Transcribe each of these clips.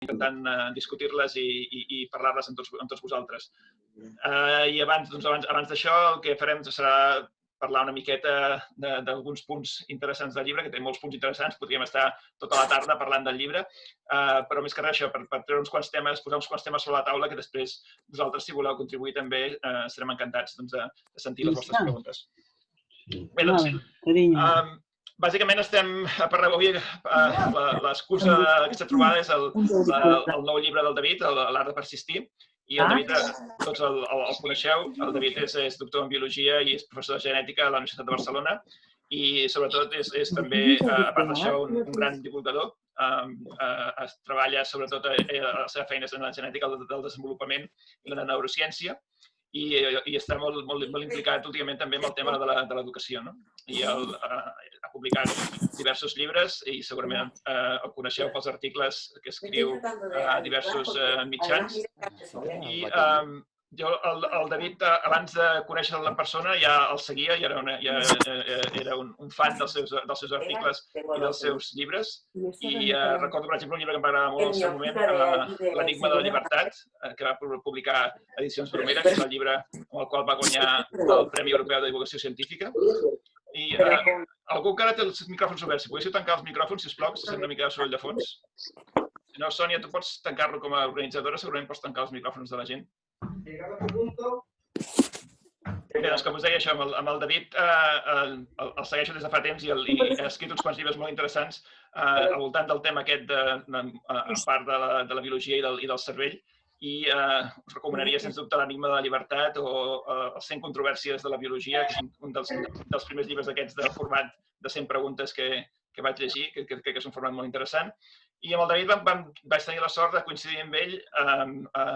intentant discutir-les i parlar-les amb tots vosaltres. I abans d'això el que farem serà parlar una miqueta d'alguns punts interessants del llibre, que té molts punts interessants, podríem estar tota la tarda parlant del llibre, però més que res això, per treure uns quants temes, posar uns quants temes sobre la taula, que després vosaltres, si voleu contribuir també, estarem encantats de sentir les vostres preguntes. Bé, doncs, bàsicament estem per avui, l'excusa d'aquesta trobada és el nou llibre del David, l'Art de persistir, i el David, tots el coneixeu, el David és doctor en biologia i és professor de genètica a la Universitat de Barcelona i sobretot és també, a part d'això, un gran divulgador. Treballa sobretot, la seva feina és en la genètica del desenvolupament i la neurociència i està molt implicat últimament també amb el tema de l'educació. I ha publicat diversos llibres i segurament el coneixeu pels articles que escriu a diversos mitjans. I jo, el David, abans de conèixer la persona, ja el seguia i era un fan dels seus articles i dels seus llibres. I recordo, per exemple, un llibre que em va agradar molt al seu moment, L'enigma de la llibertat, que va publicar Edicions Bromera, que és el llibre amb el qual va guanyar el Premi Europeu de Divulgació Científica. I algú encara té els micròfons oberts. Si poguéssiu tancar els micròfons, sisplau, que se sent una mica de soroll de fons. Si no, Sònia, tu pots tancar-lo com a organitzadora, segurament pots tancar els micròfons de la gent. Bé, doncs, com us deia això, amb el David el segueixo des de fa temps i ha escrit uns quants llibres molt interessants al voltant del tema aquest, a part de la biologia i del cervell, i us recomanaria, sens dubte, L'enigma de la llibertat o Els 100 controvèrsies de la biologia, que és un dels primers llibres d'aquests de format de 100 preguntes que vaig llegir, que crec que és un format molt interessant. I amb el David vaig tenir la sort de coincidir amb ell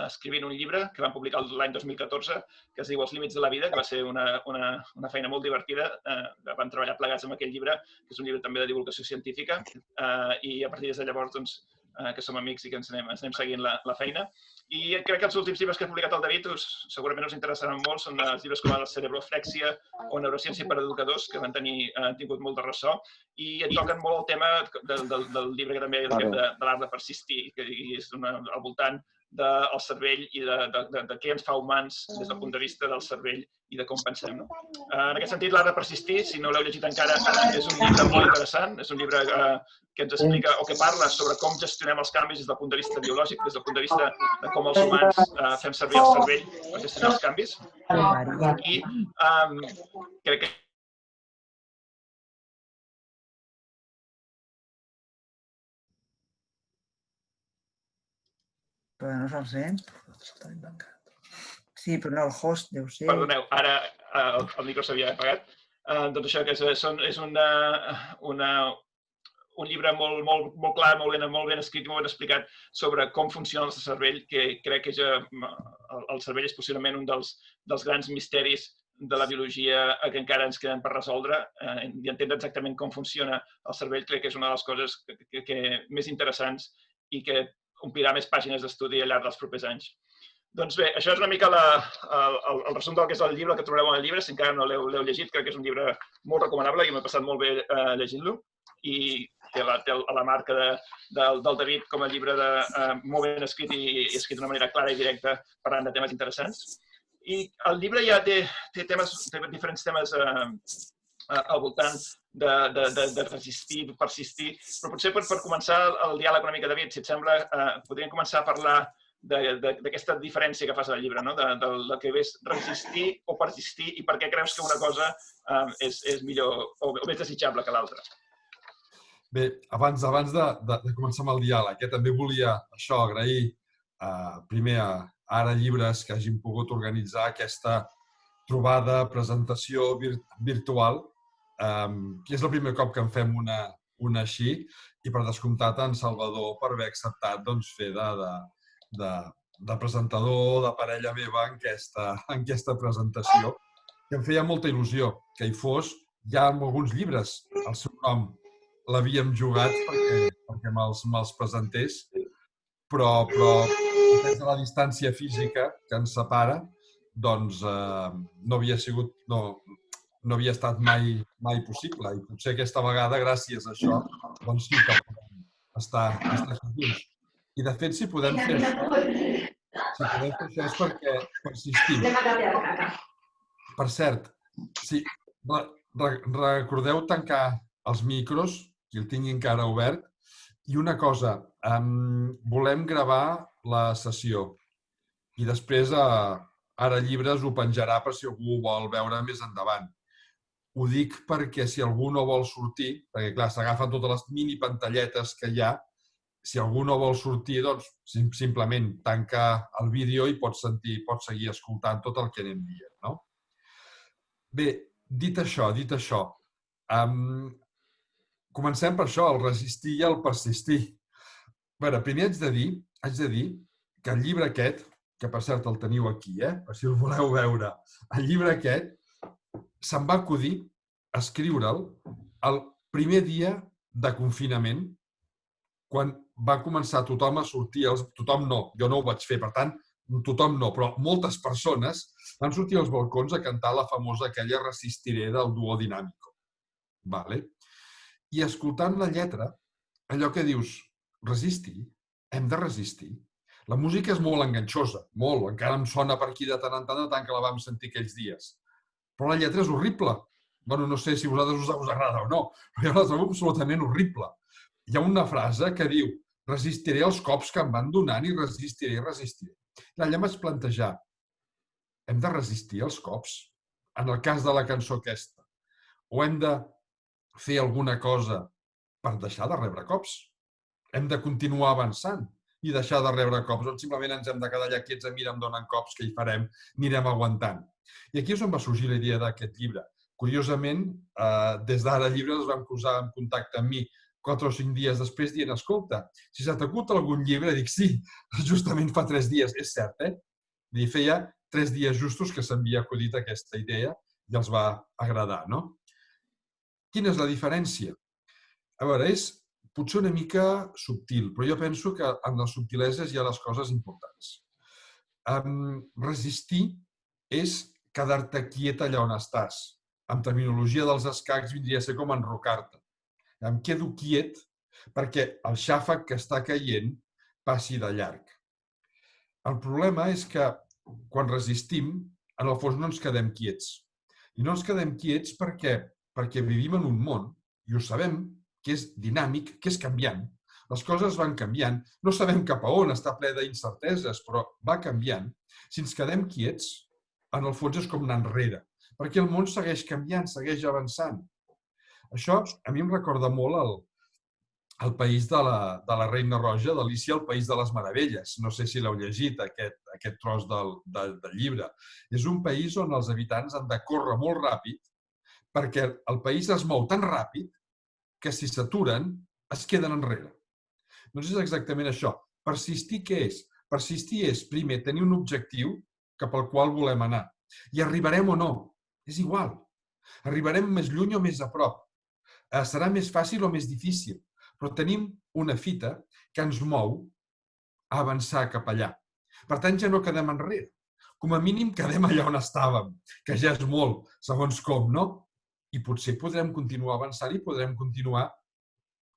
escrivint un llibre que vam publicar l'any 2014, que es diu Els límits de la vida, que va ser una feina molt divertida. Vam treballar plegats amb aquell llibre, que és un llibre també de divulgació científica, i a partir de llavors, doncs, que som amics i que ens anem seguint la feina. I crec que els últims llibres que ha publicat el David segurament us interessaran molt. Són els llibres com la cerebroflèxia o neurociència per a educadors, que han tingut molt de ressò i et toquen molt el tema del llibre que també de l'art de persistir, que és al voltant del cervell i de què ens fa humans des del punt de vista del cervell i de com pensem. En aquest sentit, l'art de persistir, si no l'heu llegit encara, és un llibre molt interessant. És un llibre que ens explica o que parla sobre com gestionem els canvis des del punt de vista biològic, des del punt de vista de com els humans fem servir el cervell per gestionar els canvis. I crec que Però no se'l sent. Sí, però no, el host deu ser... Perdoneu, ara el micro s'havia apagat. Doncs això, que és un llibre molt clar, molt ben escrit i molt ben explicat sobre com funciona el nostre cervell, que crec que el cervell és possiblement un dels grans misteris de la biologia que encara ens queden per resoldre. I entendre exactament com funciona el cervell crec que és una de les coses més interessants i que omplirà més pàgines d'estudi al llarg dels propers anys. Doncs bé, això és una mica el resum del que és el llibre, que trobareu en el llibre. Si encara no l'heu llegit, crec que és un llibre molt recomanable i m'he passat molt bé llegint-lo. I té la marca del David com a llibre molt ben escrit i escrit d'una manera clara i directa, parlant de temes interessants. I el llibre ja té diferents temes al voltant de resistir, persistir, però potser per començar el diàleg una mica, David, si et sembla, podríem començar a parlar d'aquesta diferència que fas al llibre, del que és resistir o persistir i per què creus que una cosa és millor o més desitjable que l'altra. Bé, abans de començar amb el diàleg, també volia agrair primer a Ara Llibres que hagin pogut organitzar aquesta trobada, presentació virtual, que és el primer cop que en fem una així, i per descomptat en Salvador per haver acceptat fer de presentador, de parella meva en aquesta presentació, que em feia molta il·lusió que hi fos. Ja en alguns llibres el seu nom l'havíem jugat perquè me'ls presentés, però des de la distància física que ens separa, doncs no havia estat mai possible. I potser aquesta vegada, gràcies a això, doncs sí que podem estar junts. I, de fet, si podem fer això és perquè persistim. Per cert, recordeu tancar els micros, qui el tingui encara obert, i una cosa, volem gravar la sessió i després Ara Llibres ho penjarà per si algú ho vol veure més endavant. Ho dic perquè si algú no vol sortir, perquè clar, s'agafen totes les mini pantalletes que hi ha, si algú no vol sortir, doncs simplement tanca el vídeo i pot seguir escoltant tot el que anem dient, no? Bé, dit això, comencem per això, el resistir i el persistir. A veure, primer haig de dir que el llibre aquest, que per cert el teniu aquí, per si el voleu veure, el llibre aquest se'm va acudir escriure'l el primer dia de confinament, quan va començar tothom a sortir, tothom no, jo no ho vaig fer, per tant, tothom no, però moltes persones van sortir als balcons a cantar la famosa aquella Resistiré del Duo Dinámico. I escoltant la lletra, allò que dius, resistir, hem de resistir. La música és molt enganxosa, molt, encara em sona per aquí de tant en tant que la vam sentir aquells dies. Però la lletra és horrible. Bueno, no sé si a vosaltres us agrada o no, però jo la trobo absolutament horrible. Hi ha una frase que diu resistiré els cops que em van donant i resistiré. Allà em vaig plantejar, hem de resistir els cops? En el cas de la cançó aquesta. O hem de fer alguna cosa per deixar de rebre cops? Hem de continuar avançant i deixar de rebre cops? O simplement ens hem de quedar allà quiets a mirar em donen cops, què hi farem? Anirem aguantant. I aquí és on va sorgir la idea d'aquest llibre. Curiosament, des d'Ara Llibres es van posar en contacte amb mi 4 o 5 dies després dient, escolta, si se t'acut algun llibre, dic, sí, justament fa 3 dies, és cert, Feia 3 dies justos que s'havia acudit aquesta idea i els va agradar, no? Quina és la diferència? A veure, és potser una mica subtil, però jo penso que en les subtileses hi ha les coses importants. Resistir és quedar-te quiet allà on estàs. En terminologia dels escacs vindria a ser com enrocar-te. Em quedo quiet perquè el xàfec que està caient passi de llarg. El problema és que quan resistim, en el fons no ens quedem quiets. I no ens quedem quiets perquè vivim en un món, i ho sabem, que és dinàmic, que és canviant. Les coses van canviant, no sabem cap a on, està ple d'incerteses, però va canviant. Si ens quedem quiets, en el fons és com anar enrere, perquè el món segueix canviant, segueix avançant. Això a mi em recorda molt el País de la Reina Roja, d'Alícia, el País de les Meravelles. No sé si l'heu llegit, aquest tros del llibre. És un país on els habitants han de córrer molt ràpid perquè el país es mou tan ràpid que si s'aturen es queden enrere. Doncs és exactament això. Persistir què és? Persistir és, primer, tenir un objectiu cap al qual volem anar. I arribarem o no, és igual. Arribarem més lluny o més a prop. Serà més fàcil o més difícil, però tenim una fita que ens mou a avançar cap allà. Per tant, ja no quedem enrere. Com a mínim quedem allà on estàvem, que ja és molt, segons com, no? I potser podrem continuar avançant i podrem continuar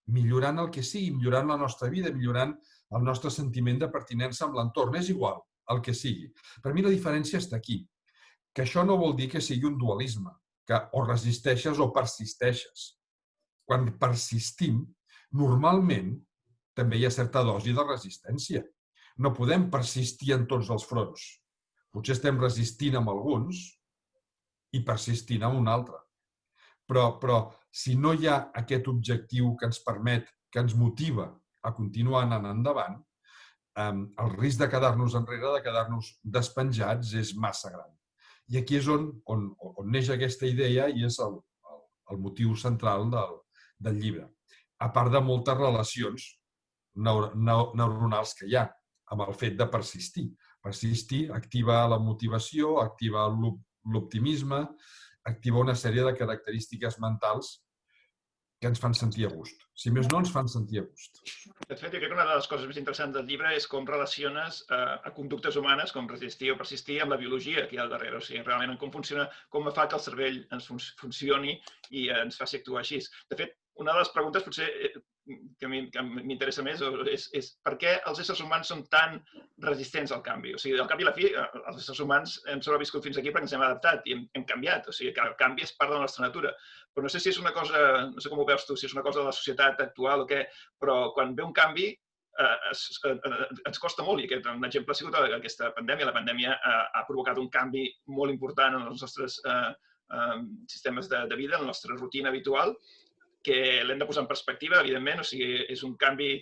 millorant el que sigui, millorant la nostra vida, millorant el nostre sentiment de pertinença amb l'entorn. És igual, el que sigui. Per mi la diferència està aquí, que això no vol dir que sigui un dualisme, que o resisteixes o persisteixes. Quan persistim, normalment també hi ha certa dosi de resistència. No podem persistir en tots els fronts. Potser estem resistint amb alguns i persistint amb un altre. Però si no hi ha aquest objectiu que ens permet, que ens motiva a continuar anant endavant, el risc de quedar-nos enrere, de quedar-nos despenjats, és massa gran. I aquí és on neix aquesta idea i és el motiu central del llibre. A part de moltes relacions neuronals que hi ha amb el fet de persistir. Persistir activa la motivació, activa l'optimisme, activa una sèrie de característiques mentals que ens fan sentir a gust. Si més no, ens fan sentir a gust. De fet, jo crec que una de les coses més interessants del llibre és com relaciones a conductes humanes, com resistir o persistir, amb la biologia que hi ha al darrere. O sigui, realment com funciona, com fa que el cervell ens funcioni i ens faci actuar així. De fet, una de les preguntes potser que m'interessa més és per què els éssers humans són tan resistents al canvi. O sigui, al cap i a la fi, els éssers humans hem sobreviscut fins aquí perquè ens hem adaptat i hem canviat. O sigui, que el canvi és part de la nostra natura. Però no sé si és una cosa, no sé com ho veus tu, si és una cosa de la societat actual o què, però quan ve un canvi ens costa molt, i un exemple ha sigut aquesta pandèmia. La pandèmia ha provocat un canvi molt important en els nostres sistemes de vida, en la nostra rutina habitual, que l'hem de posar en perspectiva, evidentment. O sigui, és un canvi,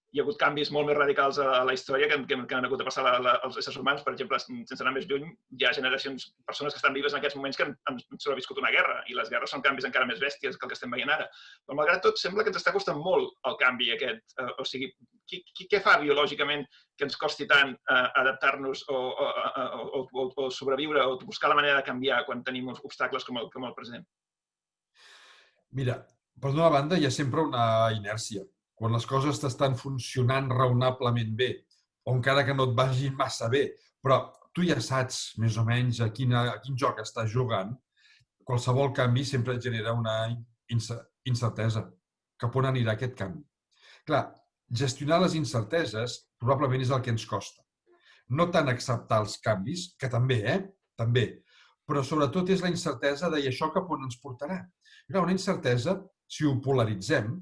hi ha hagut canvis molt més radicals a la història que han hagut de passar els éssers humans. Per exemple, sense anar més lluny, hi ha generacions, persones que estan vives en aquests moments que han sobreviscut una guerra, i les guerres són canvis encara més bèsties que el que estem veient ara. Però, malgrat tot, sembla que ens està costant molt el canvi aquest. O sigui, què fa biològicament que ens costi tant adaptar-nos o sobreviure o buscar la manera de canviar quan tenim obstacles com el present? Mira, per una banda, hi ha sempre una inèrcia. Quan les coses t'estan funcionant raonablement bé, o encara que no et vagin massa bé, però tu ja saps més o menys a quin joc estàs jugant, qualsevol canvi sempre et genera una incertesa. Cap on anirà aquest canvi? Clar, gestionar les incerteses probablement és el que ens costa. No tant acceptar els canvis, que també, també, però sobretot és la incertesa de això cap on ens portarà. Clar, una incertesa, si ho polaritzem,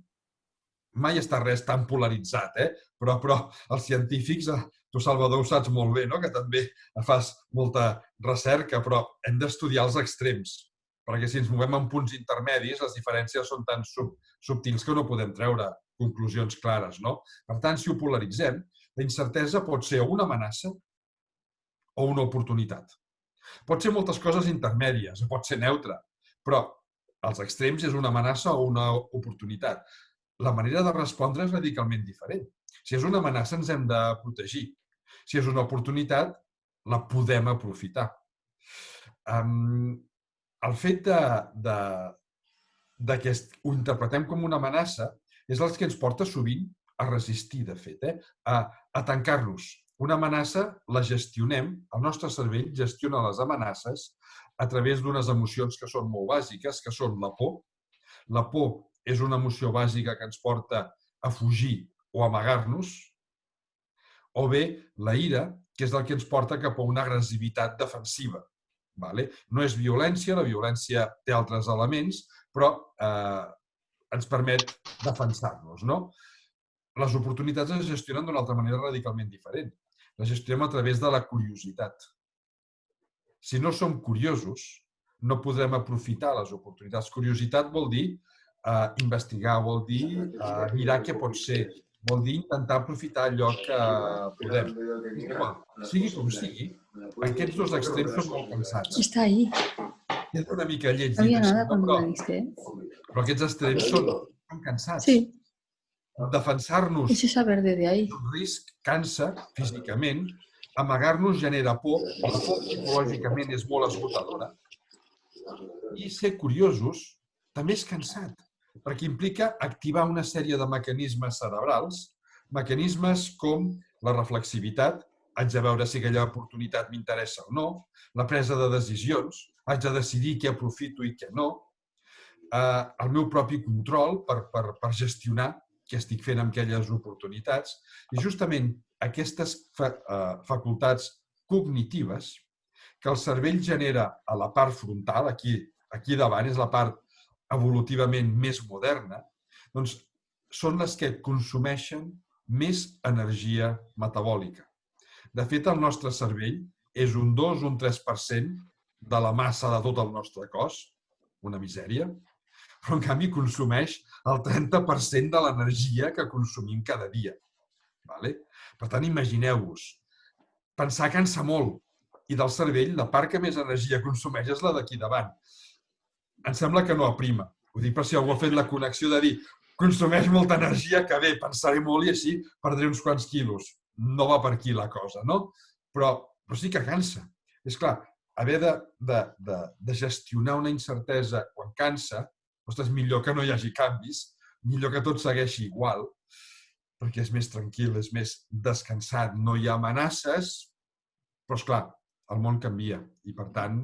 mai està res tan polaritzat, però els científics, tu, Salvador, ho saps molt bé, no? Que també fas molta recerca, però hem d'estudiar els extrems, perquè si ens movem en punts intermedis, les diferències són tan subtils que no podem treure conclusions clares, no? Per tant, si ho polaritzem, la incertesa pot ser una amenaça o una oportunitat. Pot ser moltes coses intermèdies, pot ser neutra, però als extrems és una amenaça o una oportunitat. La manera de respondre és radicalment diferent. Si és una amenaça, ens hem de protegir. Si és una oportunitat, la podem aprofitar. El fet que ho interpretem com una amenaça és el que ens porta sovint a resistir, de fet, a tancar-nos. Una amenaça la gestionem, el nostre cervell gestiona les amenaces a través d'unes emocions que són molt bàsiques, que són la por. La por és una emoció bàsica que ens porta a fugir o amagar-nos, o bé la ira, que és el que ens porta cap a una agressivitat defensiva. No és violència, la violència té altres elements, però ens permet defensar-nos. Les oportunitats es gestionen d'una altra manera radicalment diferent. Les gestionem a través de la curiositat. Si no som curiosos, no podrem aprofitar les oportunitats. Curiositat vol dir investigar, vol dir mirar què pot ser, vol dir intentar aprofitar allò que podem. Sigui com sigui, aquests dos extrems són molt cansats. Està ahí. És una mica lleig No dir había nada això, cuando però me diste. però aquests extrems són cansats. Sí, Defensar-nos es esa verde de ahí. un risc cansa físicament, amagar-nos genera por, la por psicològicament és molt esgotadora, i ser curiosos també és cansat, perquè implica activar una sèrie de mecanismes cerebrals, mecanismes com la reflexivitat, haig de veure si aquella oportunitat m'interessa o no, la presa de decisions, haig de decidir què aprofito i què no, el meu propi control per gestionar què estic fent amb aquelles oportunitats, i justament aquestes facultats cognitives que el cervell genera a la part frontal, aquí davant, és la part evolutivament més moderna, doncs són les que consumeixen més energia metabòlica. De fet, el nostre cervell és un 2 o un 3% de la massa de tot el nostre cos, una misèria, però en canvi consumeix el 30% de l'energia que consumim cada dia. Per tant, imagineu-vos, pensar cansa molt, i del cervell la part que més energia consumeix és la d'aquí davant. Em sembla que no aprima. Ho dic per si algú ha fet la connexió de dir consumeix molta energia, que bé, pensaré molt i així perdré uns quants quilos. No va per aquí la cosa, no? Però sí que cansa. És clar, haver de gestionar una incertesa quan cansa, és millor que no hi hagi canvis, millor que tot segueixi igual, perquè és més tranquil, és més descansat, no hi ha amenaces, però, esclar, el món canvia i, per tant,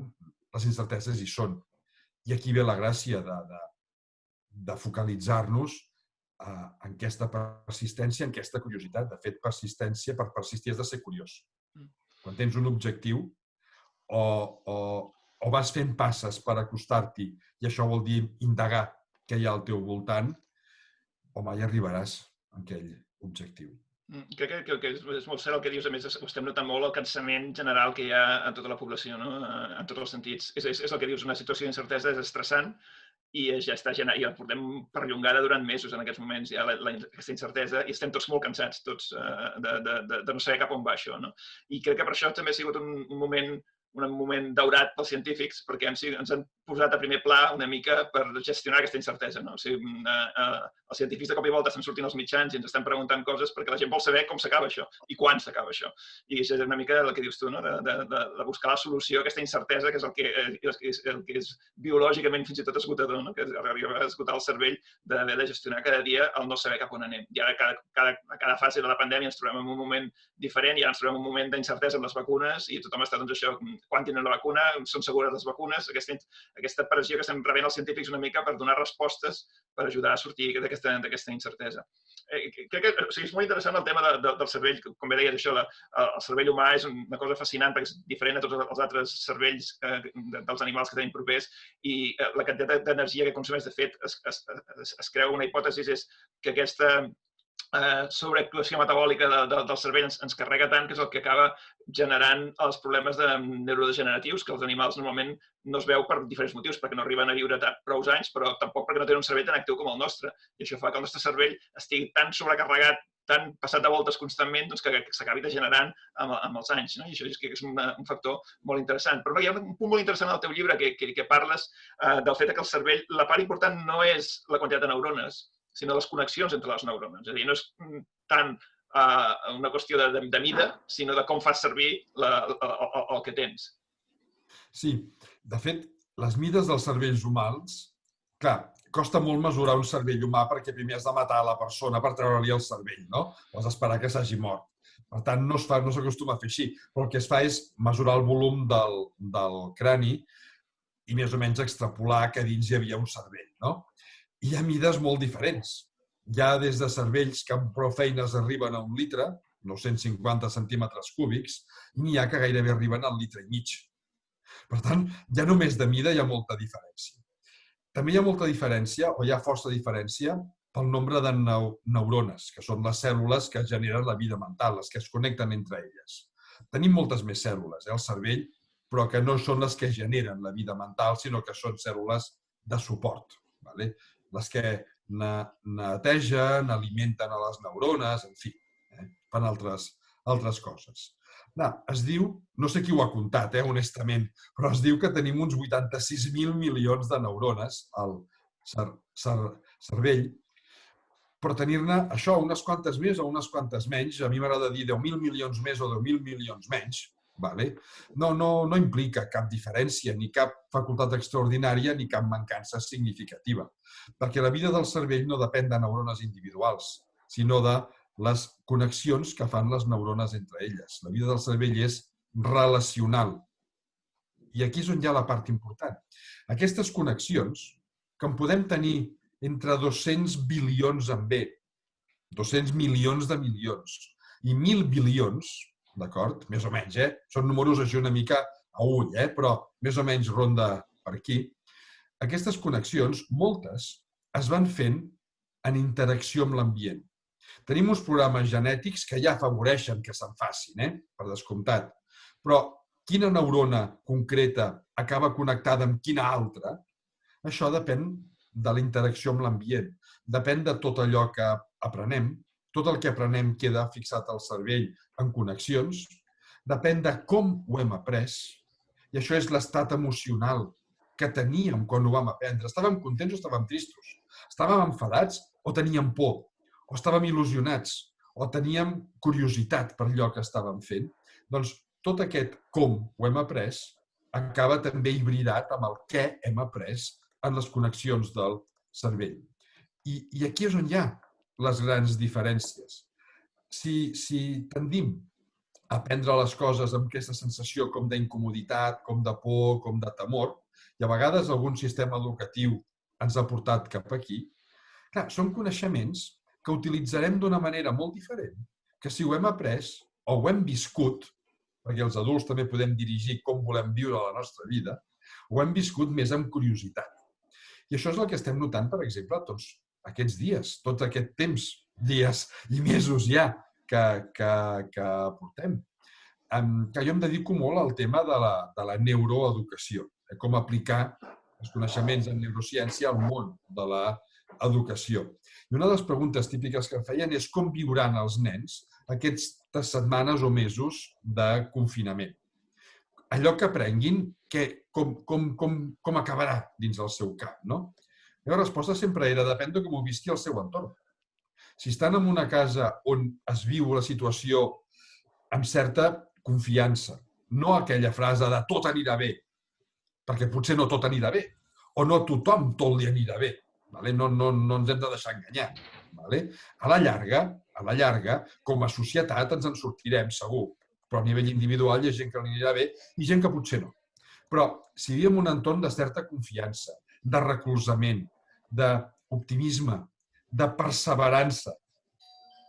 les incerteses hi són. I aquí ve la gràcia de focalitzar-nos en aquesta persistència, en aquesta curiositat. De fet, persistència, per persistir has de ser curiós. Quan tens un objectiu, o vas fent passes per acostar-t'hi, i això vol dir indagar què hi ha al teu voltant, o mai arribaràs a aquell objectiu. Crec que és molt cert el que dius. A més, ho estem notant molt el cansament general que hi ha a tota la població, no? En tots els sentits. És el que dius, una situació d'incertesa és estressant i ja està generant, i la portem perllongada durant mesos en aquests moments, ja aquesta incertesa, i estem tots molt cansats, tots, de no saber cap on va això, no? I crec que per això també ha sigut un moment daurat pels científics, perquè ens han posat a primer pla una mica per gestionar aquesta incertesa, no? O sigui, els científics de cop i volta estan sortint als mitjans i ens estan preguntant coses perquè la gent vol saber com s'acaba això i quan s'acaba això. I és una mica el que dius tu, no? De buscar la solució a aquesta incertesa, que és el que és biològicament fins i tot esgotador, no? Que arriba a esgotar el cervell d'haver de gestionar cada dia el no saber cap on anem. I ara a cada fase de la pandèmia ens trobem en un moment diferent, i ara ens trobem en un moment d'incertesa amb les vacunes i tothom està, doncs, això, quan tenen la vacuna, són segures les vacunes, aquesta pressió que estem rebent els científics una mica per donar respostes per ajudar a sortir d'aquesta incertesa. Crec que és molt interessant el tema del cervell. Com bé deies, això, el cervell humà és una cosa fascinant perquè és diferent a tots els altres cervells dels animals que tenim propers, i la quantitat d'energia que consumeix, de fet, es creu una hipòtesi, és que aquesta sobreactuació metabòlica del cervell ens carrega tant que és el que acaba generant els problemes neurodegeneratius, que els animals normalment no es veu per diferents motius, perquè no arriben a viure prou anys, però tampoc perquè no tenen un cervell tan actiu com el nostre. I això fa que el nostre cervell estigui tan sobrecarregat, tan passat de voltes constantment, doncs que s'acabi degenerant amb els anys. I això és un factor molt interessant. Però hi ha un punt molt interessant al teu llibre que parles del fet que el cervell, la part important no és la quantitat de neurones, sinó les connexions entre les neurones. És a dir, no és tant una qüestió de mida, sinó de com fas servir el que tens. Sí, de fet, les mides dels cervells humans, clar, costa molt mesurar un cervell humà perquè primer has de matar la persona per treure-li el cervell, no? O has d'esperar que s'hagi mort. Per tant, no s'acostuma a fer així, però el que es fa és mesurar el volum del crani i més o menys extrapolar que dins hi havia un cervell, no? Hi ha mides molt diferents. Hi ha des de cervells que amb prou feines arriben a 1 litre, 950 centímetres cúbics, i n'hi ha que gairebé arriben al litre i mig. Per tant, ja només de mida hi ha molta diferència. També hi ha molta diferència, o hi ha força diferència, pel nombre de neurones, que són les cèl·lules que generen la vida mental, les que es connecten entre elles. Tenim moltes més cèl·lules al cervell, però que no són les que generen la vida mental, sinó que són cèl·lules de suport. Les que netegen, alimenten a les neurones, en fi, fan altres coses. Es diu, no sé qui ho ha comptat, honestament, però es diu que tenim uns 86.000 milions de neurones al cervell, però tenir-ne això, unes quantes més o unes quantes menys, a mi m'agrada dir 10.000 milions més o 10.000 milions menys, no implica cap diferència, ni cap facultat extraordinària, ni cap mancança significativa. Perquè la vida del cervell no depèn de neurones individuals, sinó de les connexions que fan les neurones entre elles. La vida del cervell és relacional. I aquí és on hi ha la part important. Aquestes connexions, que en podem tenir entre 200 bilions amb B, 200 milions de milions, i 1.000 bilions, d'acord? Més o menys, Són números així una mica a ull, però més o menys ronda per aquí. Aquestes connexions, moltes, es van fent en interacció amb l'ambient. Tenim uns programes genètics que ja afavoreixen que se'n facin, per descomptat. Però quina neurona concreta acaba connectada amb quina altra? Això depèn de la interacció amb l'ambient. Depèn de tot allò que aprenem. Tot el que aprenem queda fixat al cervell en connexions. Depèn de com ho hem après. I això és l'estat emocional que teníem quan ho vam aprendre. Estàvem contents o estàvem tristos? Estàvem enfadats o teníem por? O estàvem il·lusionats? O teníem curiositat per allò que estàvem fent? Doncs tot aquest com ho hem après acaba també hibridat amb el què hem après en les connexions del cervell. I aquí és on hi ha les grans diferències. Si tendim a prendre les coses amb aquesta sensació com d'incomoditat, com de por, com de temor, i a vegades algun sistema educatiu ens ha portat cap aquí, clar, són coneixements que utilitzarem d'una manera molt diferent, que si ho hem après o ho hem viscut, perquè els adults també podem dirigir com volem viure la nostra vida, ho hem viscut més amb curiositat. I això és el que estem notant, per exemple, tots aquests dies, tot aquest temps, dies i mesos ja que portem. Que jo em dedico molt al tema de la neuroeducació, com aplicar els coneixements en neurociència al món de l'educació. I una de les preguntes típiques que em feien és com viuran els nens aquestes setmanes o mesos de confinament. Allò que aprenguin, com acabarà dins el seu cap, no? La meva resposta sempre era depèn de com ho visqui el seu entorn. Si estan en una casa on es viu la situació amb certa confiança, no aquella frase de tot anirà bé, perquè potser no tot anirà bé, o no a tothom tot li anirà bé. No ens hem de deixar enganyar. A la llarga, com a societat ens en sortirem segur, però a nivell individual hi ha gent que li anirà bé i gent que potser no. Però si vivim en un entorn de certa confiança, de recolzament, d'optimisme, de perseverança,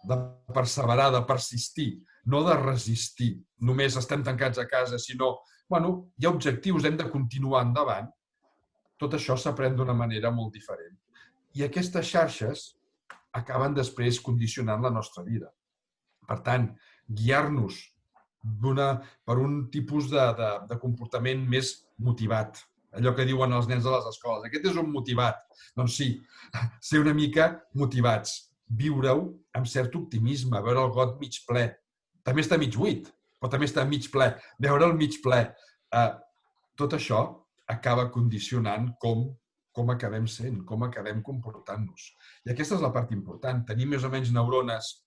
de perseverar, de persistir, no de resistir. Només estem tancats a casa, sinó, hi ha objectius, hem de continuar endavant. Tot això s'aprèn d'una manera molt diferent. I aquestes xarxes acaben després condicionant la nostra vida. Per tant, guiar-nos per un tipus de comportament més motivat. Allò que diuen els nens a les escoles. Aquest és un motivat. Doncs sí, ser una mica motivats. Viure-ho amb cert optimisme, veure el got mig ple. També està mig buit, però també està mig ple. Veure el mig ple. Tot això acaba condicionant com acabem sent, com acabem comportant-nos. I aquesta és la part important. Tenir més o menys neurones,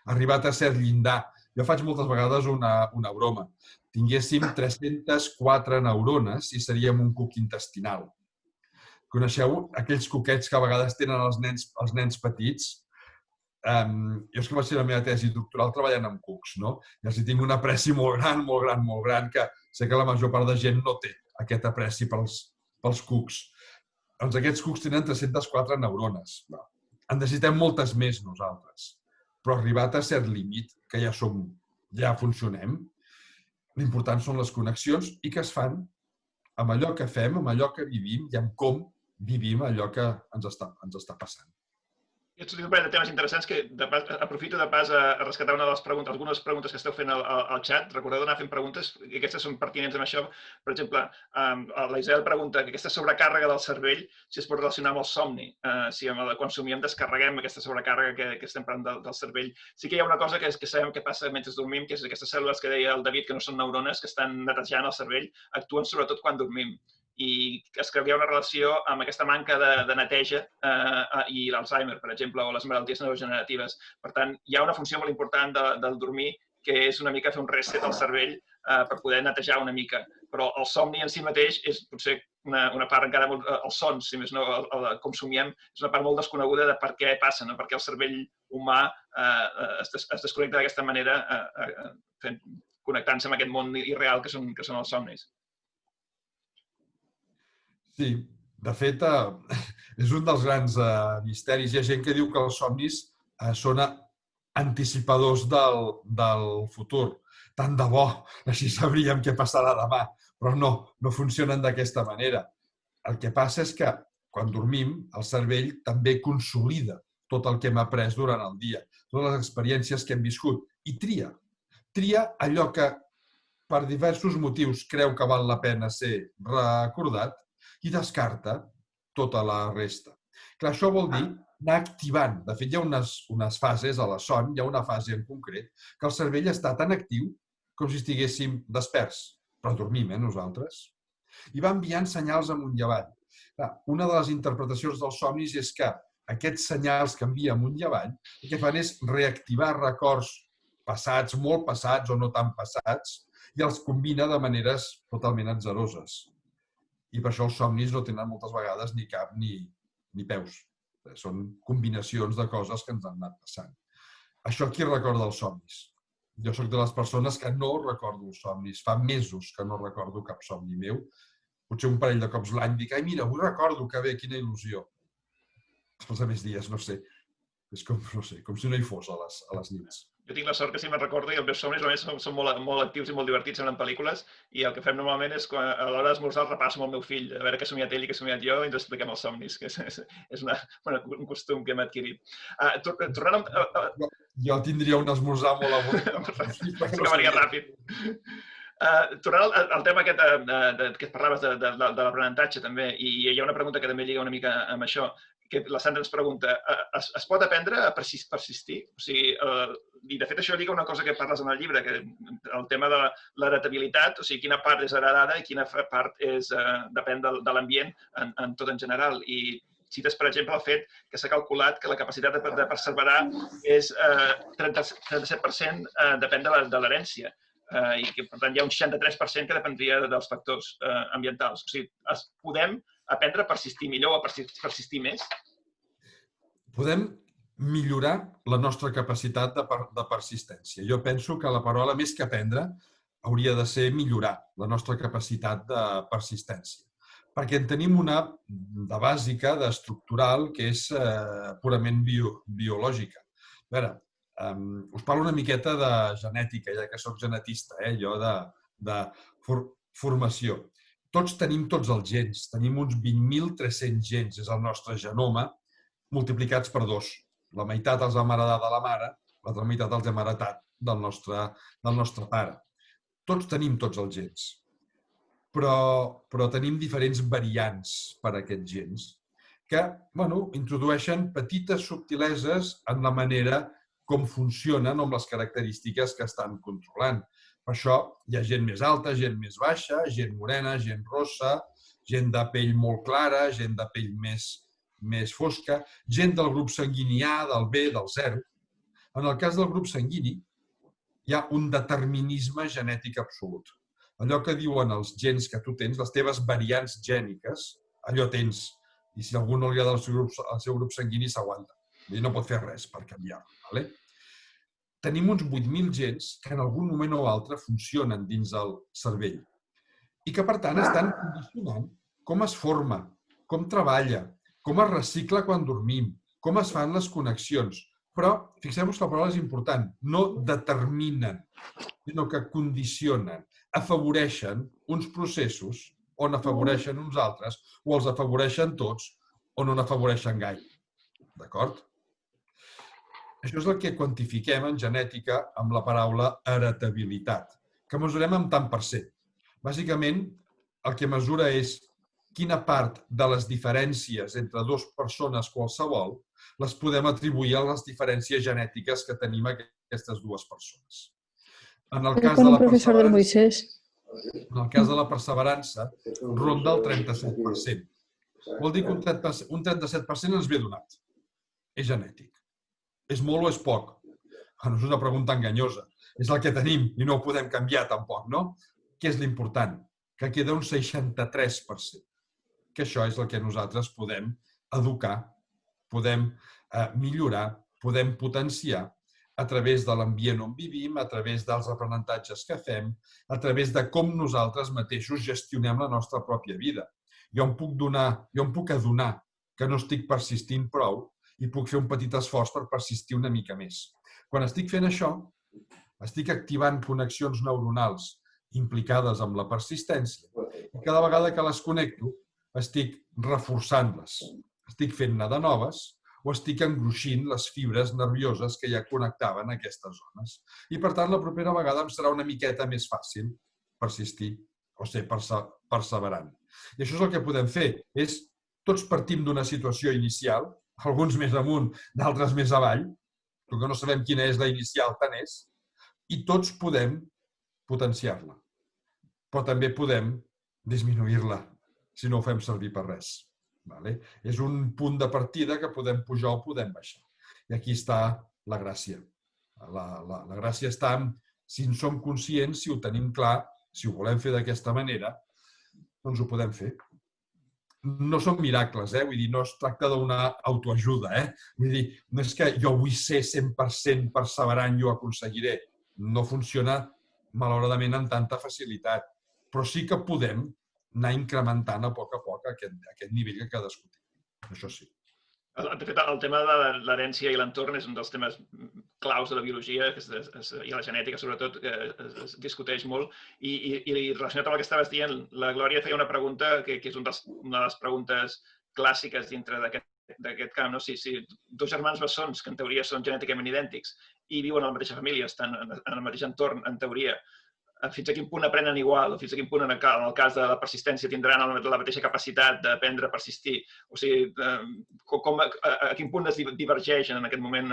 arribat a cert llindar. Jo faig moltes vegades una broma. Tinguéssim 304 neurones i seríem un cuc intestinal. Coneixeu aquells cuquets que a vegades tenen els nens petits? Jo és que vaig fer la meva tesi doctoral treballant amb cucs, no? I els tinc un apreci molt gran, que sé que la major part de gent no té aquest apreci pels cucs. Doncs aquests cucs tenen 304 neurones. En necessitem moltes més nosaltres. Però arribat a cert límit, que ja funcionem, l'important són les connexions i que es fan amb allò que fem, amb allò que vivim i amb com vivim allò que ens està passant. I et sortit un parell de temes interessants que aprofito de pas a rescatar algunes preguntes que esteu fent al xat. Recordeu d'anar fent preguntes, i aquestes són pertinents amb això. Per exemple, la Isabel pregunta que aquesta sobrecàrrega del cervell si es pot relacionar amb el somni. Si quan somiem descarreguem aquesta sobrecàrrega que estem parlant del cervell. Sí que hi ha una cosa que sabem que passa mentre dormim, que és aquestes cèl·lules que deia el David, que no són neurones, que estan netejant el cervell, actuen sobretot quan dormim. I es que hi ha una relació amb aquesta manca de neteja i l'Alzheimer, per exemple, o les malalties neurogeneratives. Per tant, hi ha una funció molt important del dormir, que és una mica fer un reset al cervell per poder netejar una mica. Però el somni en si mateix és potser una part encara molt... Els sons, si més no, com somiem, és una part molt desconeguda de per què passa, per què el cervell humà es desconnecta d'aquesta manera, connectant-se amb aquest món irreal que són els somnis. Sí, de fet, és un dels grans misteris. Hi ha gent que diu que els somnis són anticipadors del futur. Tant de bo, així sabríem què passarà demà. Però no funcionen d'aquesta manera. El que passa és que quan dormim, el cervell també consolida tot el que hem après durant el dia, totes les experiències que hem viscut, i tria. Tria allò que, per diversos motius, creu que val la pena ser recordat, i descarta tota la resta. Clar, això vol dir anar activant. De fet, hi ha unes fases a la son, hi ha una fase en concret, que el cervell està tan actiu com si estiguéssim desperts, però dormim, nosaltres. I va enviant senyals amunt i avall. Una de les interpretacions dels somnis és que aquests senyals que envia amunt i avall el que fan és reactivar records passats, molt passats o no tan passats, i els combina de maneres totalment atzaroses. I per això els somnis no tenen moltes vegades ni cap ni peus. Són combinacions de coses que ens han anat passant. Això qui recorda els somnis? Jo soc de les persones que no recordo els somnis. Fa mesos que no recordo cap somni meu. Potser un parell de cops l'any dic, ai, mira, avui recordo que bé, quina il·lusió. els passa més dies, no sé. És com, no sé, com si no hi fos a les nits. Jo tinc la sort que si me'n recordo i els meus somnis només són molt actius i molt divertits en pel·lícules i el que fem normalment és que a l'hora d'esmorzar el repasso amb el meu fill, a veure què ha somiat ell i què ha somiat jo i ens expliquem els somnis, que és un costum que hem adquirit. Tornant Jo tindria un esmorzar molt avorrit. S'acabaria ràpid. Tornant al tema aquest que parlaves de l'aprenentatge també, i hi ha una pregunta que també lliga una mica amb això, que la Sandra ens pregunta, es pot aprendre a persistir? O sigui, i de fet això lliga una cosa que parles en el llibre, que el tema de l'heredabilitat, o sigui, quina part és heredada i quina part depèn de l'ambient en tot en general. I cites, per exemple, el fet que s'ha calculat que la capacitat de perseverar és 37% depèn de l'herència i que, per tant, hi ha un 63% que dependria dels factors ambientals. O sigui, podem aprendre a persistir millor o a persistir més? Podem millorar la nostra capacitat de persistència. Jo penso que la paraula més que aprendre hauria de ser millorar la nostra capacitat de persistència. Perquè en tenim una de bàsica, d'estructural, que és purament biològica. A veure, us parlo una miqueta de genètica, ja que soc genetista, jo de formació. Tots tenim tots els gens, tenim uns 20.300 gens, és el nostre genoma, multiplicats per 2. La meitat els hem heredat de la mare, l'altra meitat els hem heretat del nostre pare. Tots tenim tots els gens, però tenim diferents variants per a aquests gens que introdueixen petites subtileses en la manera com funcionen amb les característiques que estan controlant. Per això hi ha gent més alta, gent més baixa, gent morena, gent rossa, gent de pell molt clara, gent de pell més fosca, gent del grup sanguini A, del B, del 0. En el cas del grup sanguini hi ha un determinisme genètic absolut. Allò que diuen els gens que tu tens, les teves variants gèniques, allò tens. I si a algú no li agrada el seu grup sanguini, s'aguanta. I no pot fer res per canviar-lo. Tenim uns 8.000 gens que en algun moment o altre funcionen dins el cervell i que, per tant, estan condicionant com es forma, com treballa, com es recicla quan dormim, com es fan les connexions. Però, fixeu-vos que la paraula és important, no determinen, sinó que condicionen, afavoreixen uns processos on afavoreixen uns altres, o els afavoreixen tots, o no n'afavoreixen gaire. D'acord? Això és el que quantifiquem en genètica amb la paraula heredabilitat, que mesurem en tant per cent. Bàsicament, el que mesura és quina part de les diferències entre dues persones qualsevol les podem atribuir a les diferències genètiques que tenim aquestes dues persones. En el cas de la perseverança, ronda el 37%. Vol dir que un 37% ens ve donat. És genètic. És molt o és poc? No és una pregunta enganyosa. És el que tenim i no ho podem canviar tampoc, no? Què és l'important? Que queda un 63%. Que això és el que nosaltres podem educar, podem millorar, podem potenciar a través de l'ambient on vivim, a través dels aprenentatges que fem, a través de com nosaltres mateixos gestionem la nostra pròpia vida. Jo em puc adonar que no estic persistint prou i puc fer un petit esforç per persistir una mica més. Quan estic fent això, estic activant connexions neuronals implicades amb la persistència i cada vegada que les connecto estic reforçant-les, estic fent-ne de noves o estic engruixint les fibres nervioses que ja connectaven aquestes zones. I, per tant, la propera vegada em serà una miqueta més fàcil persistir o ser perseverant. I això és el que podem fer. Tots partim d'una situació inicial, alguns més amunt, d'altres més avall, perquè no sabem quina és la inicial, tant és, i tots podem potenciar-la. Però també podem disminuir-la si no ho fem servir per res. És un punt de partida que podem pujar o podem baixar. I aquí està la gràcia. La gràcia està en si en som conscients, si ho tenim clar, si ho volem fer d'aquesta manera, doncs ho podem fer. No són miracles, vull dir, no es tracta d'una autoajuda, Vull dir, no és que jo vull ser 100% perseverant i ho aconseguiré. No funciona, malauradament, amb tanta facilitat. Però sí que podem anar incrementant a poc aquest nivell que cadascú té. Això sí. De fet, el tema de l'herència i l'entorn és un dels temes claus de la biologia i la genètica, sobretot, que es discuteix molt. I relacionat amb el que estaves dient, la Glòria feia una pregunta que és una de les preguntes clàssiques dintre d'aquest camp. Si dos germans bessons, que en teoria són genèticament idèntics, i viuen a la mateixa família, estan en el mateix entorn, en teoria, fins a quin punt aprenen igual, o fins a quin punt, en el cas de la persistència, tindran la mateixa capacitat d'aprendre a persistir. O sigui, a quin punt es divergeixen en aquest moment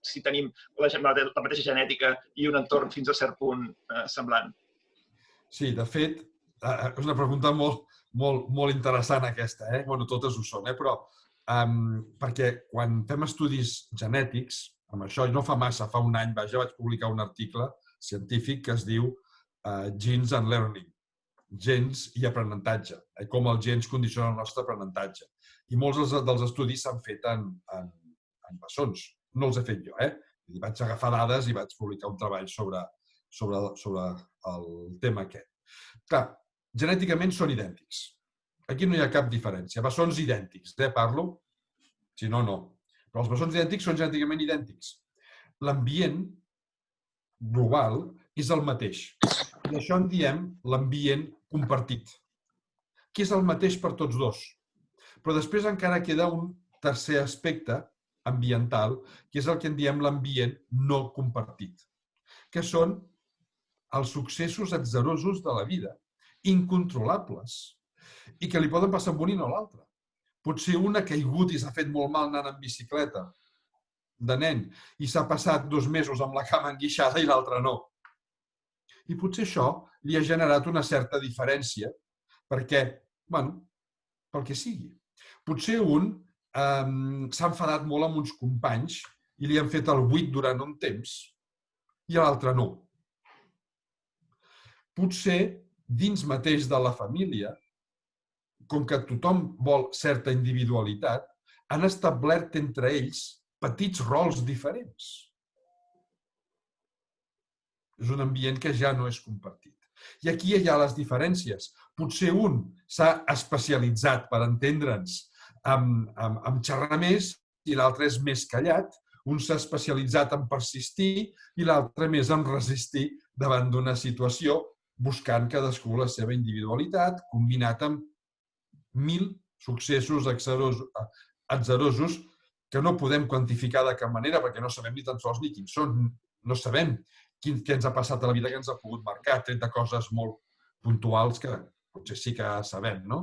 si tenim la mateixa genètica i un entorn fins a cert punt semblant. Sí, de fet, és una pregunta molt interessant aquesta. Bueno, totes ho són, però perquè quan fem estudis genètics, amb això no fa massa, fa un any, vaig publicar un article científic que es diu Genes and Learning, gens i aprenentatge, com els gens condicionen el nostre aprenentatge. I molts dels estudis s'han fet en bessons. No els he fet jo, Vaig agafar dades i vaig publicar un treball sobre el tema aquest. Clar, genèticament són idèntics. Aquí no hi ha cap diferència. Bessons idèntics, parlo? Si no, no. Però els bessons idèntics són genèticament idèntics. L'ambient global és el mateix. I això en diem l'ambient compartit, que és el mateix per tots dos. Però després encara queda un tercer aspecte ambiental, que és el que en diem l'ambient no compartit, que són els successos atzarosos de la vida, incontrolables, i que li poden passar amb un i no a l'altre. Potser un ha caigut i s'ha fet molt mal anant en bicicleta de nen i s'ha passat 2 mesos amb la cama enguixada i l'altre no. I potser això li ha generat una certa diferència perquè, pel que sigui. Potser un s'ha enfadat molt amb uns companys i li han fet el 8 durant un temps i l'altre no. Potser dins mateix de la família, com que tothom vol certa individualitat, han establert entre ells petits rols diferents. És un ambient que ja no és compartit. I aquí hi ha les diferències. Potser un s'ha especialitzat, per entendre'ns, en xerrar més i l'altre és més callat. Un s'ha especialitzat en persistir i l'altre més en resistir davant d'una situació, buscant cadascú la seva individualitat, combinat amb 1000 successos atzarosos que no podem quantificar de cap manera perquè no sabem ni tan sols ni quins són. No sabem què ens ha passat a la vida que ens ha pogut marcar, tret de coses molt puntuals que potser sí que sabem, no?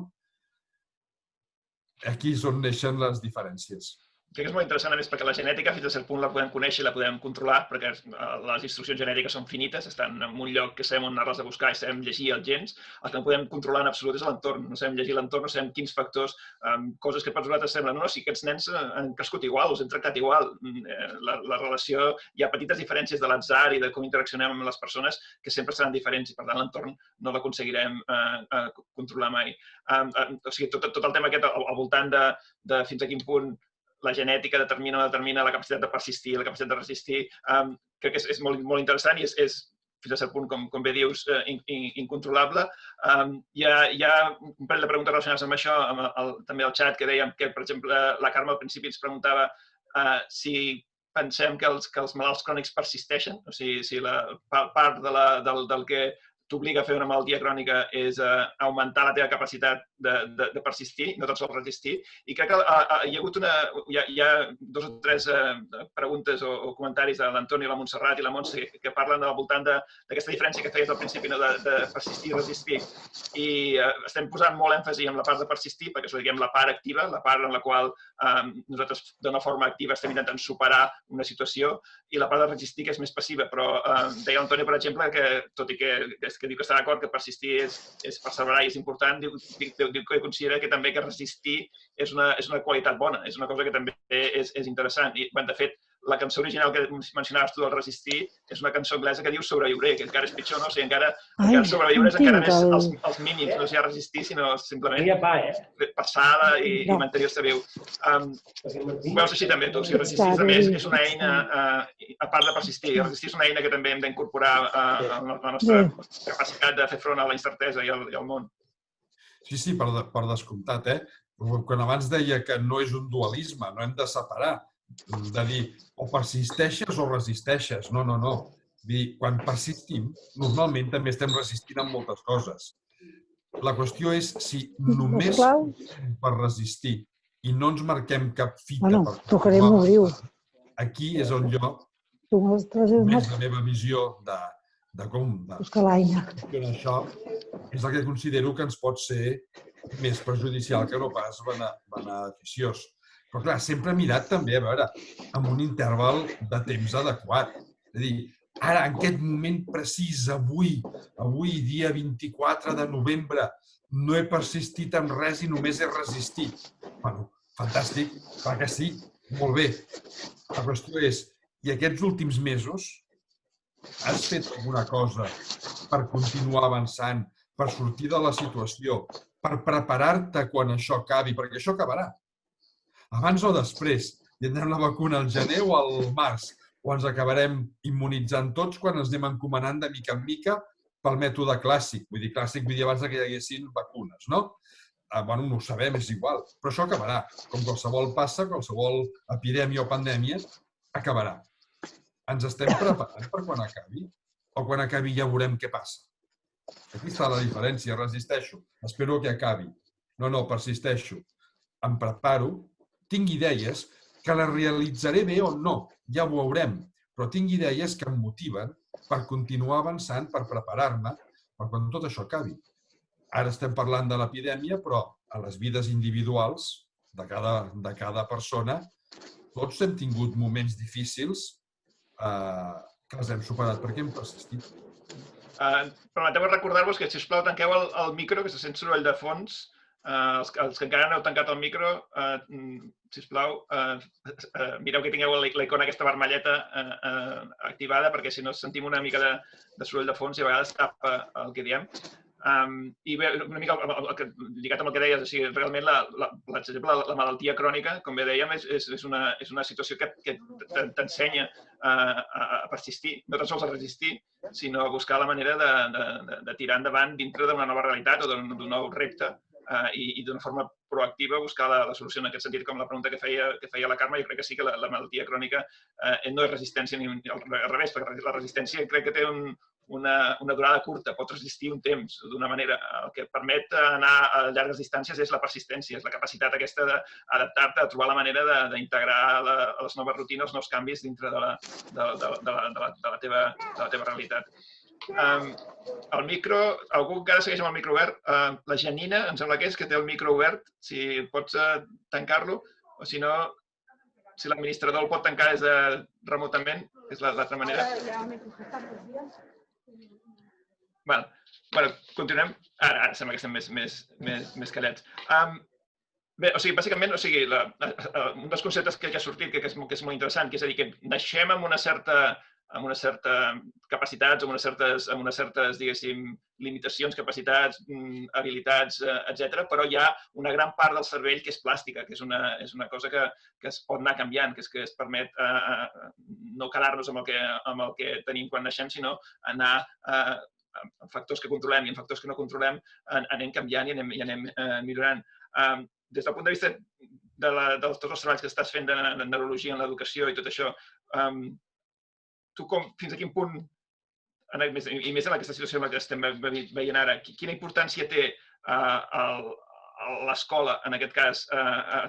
Aquí és on neixen les diferències. Crec que és molt interessant, a més, perquè la genètica fins a cert punt la podem conèixer i la podem controlar, perquè les instruccions genètiques són finites, estan en un lloc que sabem on anar-les a buscar i sabem llegir els gens. El que no podem controlar en absolut és l'entorn. No sabem llegir l'entorn, no sabem quins factors, coses que per nosaltres semblen, no, si aquests nens han crescut igual, els han tractat igual. La relació, hi ha petites diferències de l'atzar i de com interaccionem amb les persones que sempre seran diferents i, per tant, l'entorn no l'aconseguirem controlar mai. O sigui, tot el tema aquest al voltant de fins a quin punt la genètica determina o no determina la capacitat de persistir, la capacitat de resistir, crec que és molt interessant i és fins a cert punt, com bé dius, incontrolable. Hi ha un parell de preguntes relacionades amb això, també al xat, que dèiem que, per exemple, la Carme al principi ens preguntava si pensem que els malalts crònics persisteixen, o sigui, si la part del que t'obliga a fer una malaltia crònica és augmentar la teva capacitat de persistir, no tan sols resistir. I crec que hi ha 2 o 3 preguntes o comentaris de l'Antoni, la Montserrat i la Montse que parlen al voltant d'aquesta diferència que feies al principi, de persistir i resistir. I estem posant molt èmfasi en la part de persistir, perquè és la part activa, la part en la qual nosaltres d'una forma activa estem intentant superar una situació, i la part de resistir, que és més passiva. Però deia l'Antoni, per exemple, que tot i que diu que està d'acord que persistir és perseverar i és important, diu que considera que també que resistir és una qualitat bona, és una cosa que també és interessant. I, de fet, la cançó original que mencionaves tu del resistir és una cançó anglesa que diu sobreviuré, que encara és pitjor, no? O sigui, encara sobreviure és encara més els mínims, no és ja resistir, sinó simplement passar i mantenir-se viu. Ho veus així també, tu? O sigui, resistir també és una eina, a part de persistir, resistir és una eina que també hem d'incorporar a la nostra capacitat de fer front a la incertesa i al món. Sí, per descomptat, quan abans deia que no és un dualisme, no hem de separar, de dir o persisteixes o resisteixes. No, no, no. Quan persistim, normalment també estem resistint en moltes coses. La qüestió és si només per resistir i no ens marquem cap fita per continuar. Aquí és on jo, més la meva visió de com funciona això, és el que considero que ens pot ser més perjudicial que no pas beneficiós. Però clar, sempre he mirat també, a veure, amb un interval de temps adequat. És a dir, ara, en aquest moment precís, avui, dia 24 de novembre, no he persistit en res i només he resistit. Bueno, fantàstic, clar que sí, molt bé. La qüestió és, i aquests últims mesos has fet alguna cosa per continuar avançant, per sortir de la situació, per preparar-te quan això acabi, perquè això acabarà. Abans o després, tindrem la vacuna al gener o al març, o ens acabarem immunitzant tots quan ens anem encomanant de mica en mica pel mètode clàssic. Vull dir, clàssic, vull dir abans que hi haguessin vacunes, no? Bueno, no ho sabem, és igual, però això acabarà. Com qualsevol passa, qualsevol epidèmia o pandèmia, acabarà. Ens estem preparant per quan acabi? O quan acabi ja veurem què passa? Aquí està la diferència, resisteixo, espero que acabi. No, persisteixo, em preparo, tinc idees que les realitzaré bé o no, ja ho veurem, però tinc idees que em motiven per continuar avançant, per preparar-me per quan tot això acabi. Ara estem parlant de l'epidèmia, però a les vides individuals de cada persona tots hem tingut moments difícils que els hem superat perquè hem persistit. Permeteu recordar-vos que, sisplau, tanqueu el micro, que se sent soroll de fons. Els que encara no heu tancat el micro, sisplau, mireu que tingueu la icona aquesta vermelleta activada, perquè si no sentim una mica de soroll de fons i a vegades tapa el que diem. I bé, una mica lligat amb el que deies, o sigui, realment, per exemple, la malaltia crònica, com bé dèiem, és una situació que t'ensenya a persistir, no tan sols a resistir, sinó a buscar la manera de tirar endavant dintre d'una nova realitat o d'un nou repte i d'una forma proactiva buscar la solució en aquest sentit, com la pregunta que feia la Carme. Jo crec que sí que la malaltia crònica no és resistència ni al revés, perquè la resistència crec que té una durada curta, pot resistir un temps d'una manera. El que permet anar a llargues distàncies és la persistència, és la capacitat aquesta d'adaptar-te, de trobar la manera d'integrar les noves rutines, els nous canvis dintre de la teva realitat. El micro, algú encara segueix amb el micro obert? La Janina, em sembla que té el micro obert, si pots tancar-lo, o si no, si l'administrador el pot tancar des de remotament, que és l'altra manera. Bé, continuem. Ara sembla que estem més callats. Bé, o sigui, bàsicament, un dels conceptes que ja ha sortit, que és molt interessant, que és a dir, que naixem amb una certa capacitats, amb unes certes, diguéssim, limitacions, capacitats, habilitats, etc. Però hi ha una gran part del cervell que és plàstica, que és una cosa que es pot anar canviant, que es permet no quedar-nos amb el que tenim quan naixem, sinó anar amb factors que controlem i en factors que no controlem, anem canviant i anem millorant. Des del punt de vista de tots els treballs que estàs fent de neurologia en l'educació i tot això, tu fins a quin punt, i més en aquesta situació en què estem veient ara, quina importància té l'escola, en aquest cas,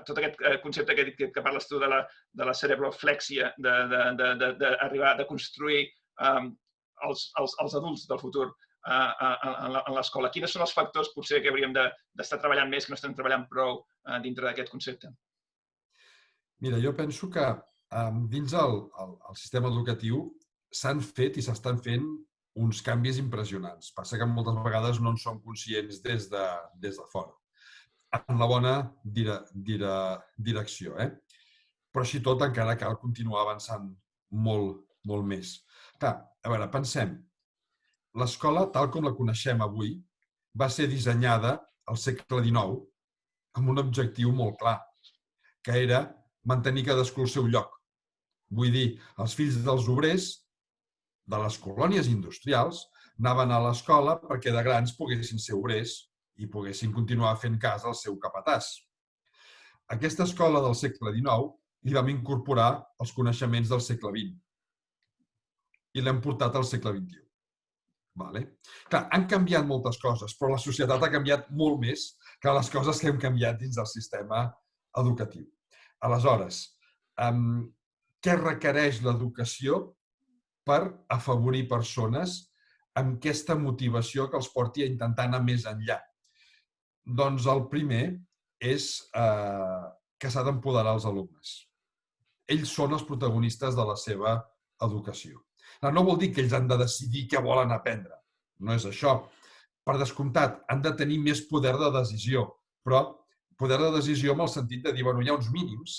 tot aquest concepte que parles tu de la cerebroflèxia, d'arribar a construir els adults del futur en l'escola? Quins són els factors potser que hauríem d'estar treballant més, que no estem treballant prou dintre d'aquest concepte? Mira, jo penso que dins el sistema educatiu s'han fet i s'estan fent uns canvis impressionants. Passa que moltes vegades no en som conscients des de fora. En la bona direcció. Però així tot encara cal continuar avançant molt més. Clar, a veure, pensem. L'escola, tal com la coneixem avui, va ser dissenyada al segle XIX amb un objectiu molt clar, que era mantenir cadascú el seu lloc. Vull dir, els fills dels obrers de les colònies industrials anaven a l'escola perquè de grans poguessin ser obrers i poguessin continuar fent cas al seu capatàs. aquesta escola del segle XIX li vam incorporar els coneixements del segle XX i l'hem portat al segle XXI. Clar, han canviat moltes coses, però la societat ha canviat molt més que les coses que hem canviat dins del sistema educatiu. Aleshores, què requereix l'educació per afavorir persones amb aquesta motivació que els porti a intentar anar més enllà? Doncs el primer és que s'ha d'empoderar els alumnes. Ells són els protagonistes de la seva educació. No vol dir que ells han de decidir què volen aprendre. No és això. Per descomptat, han de tenir més poder de decisió, però poder de decisió en el sentit de dir, bueno, hi ha uns mínims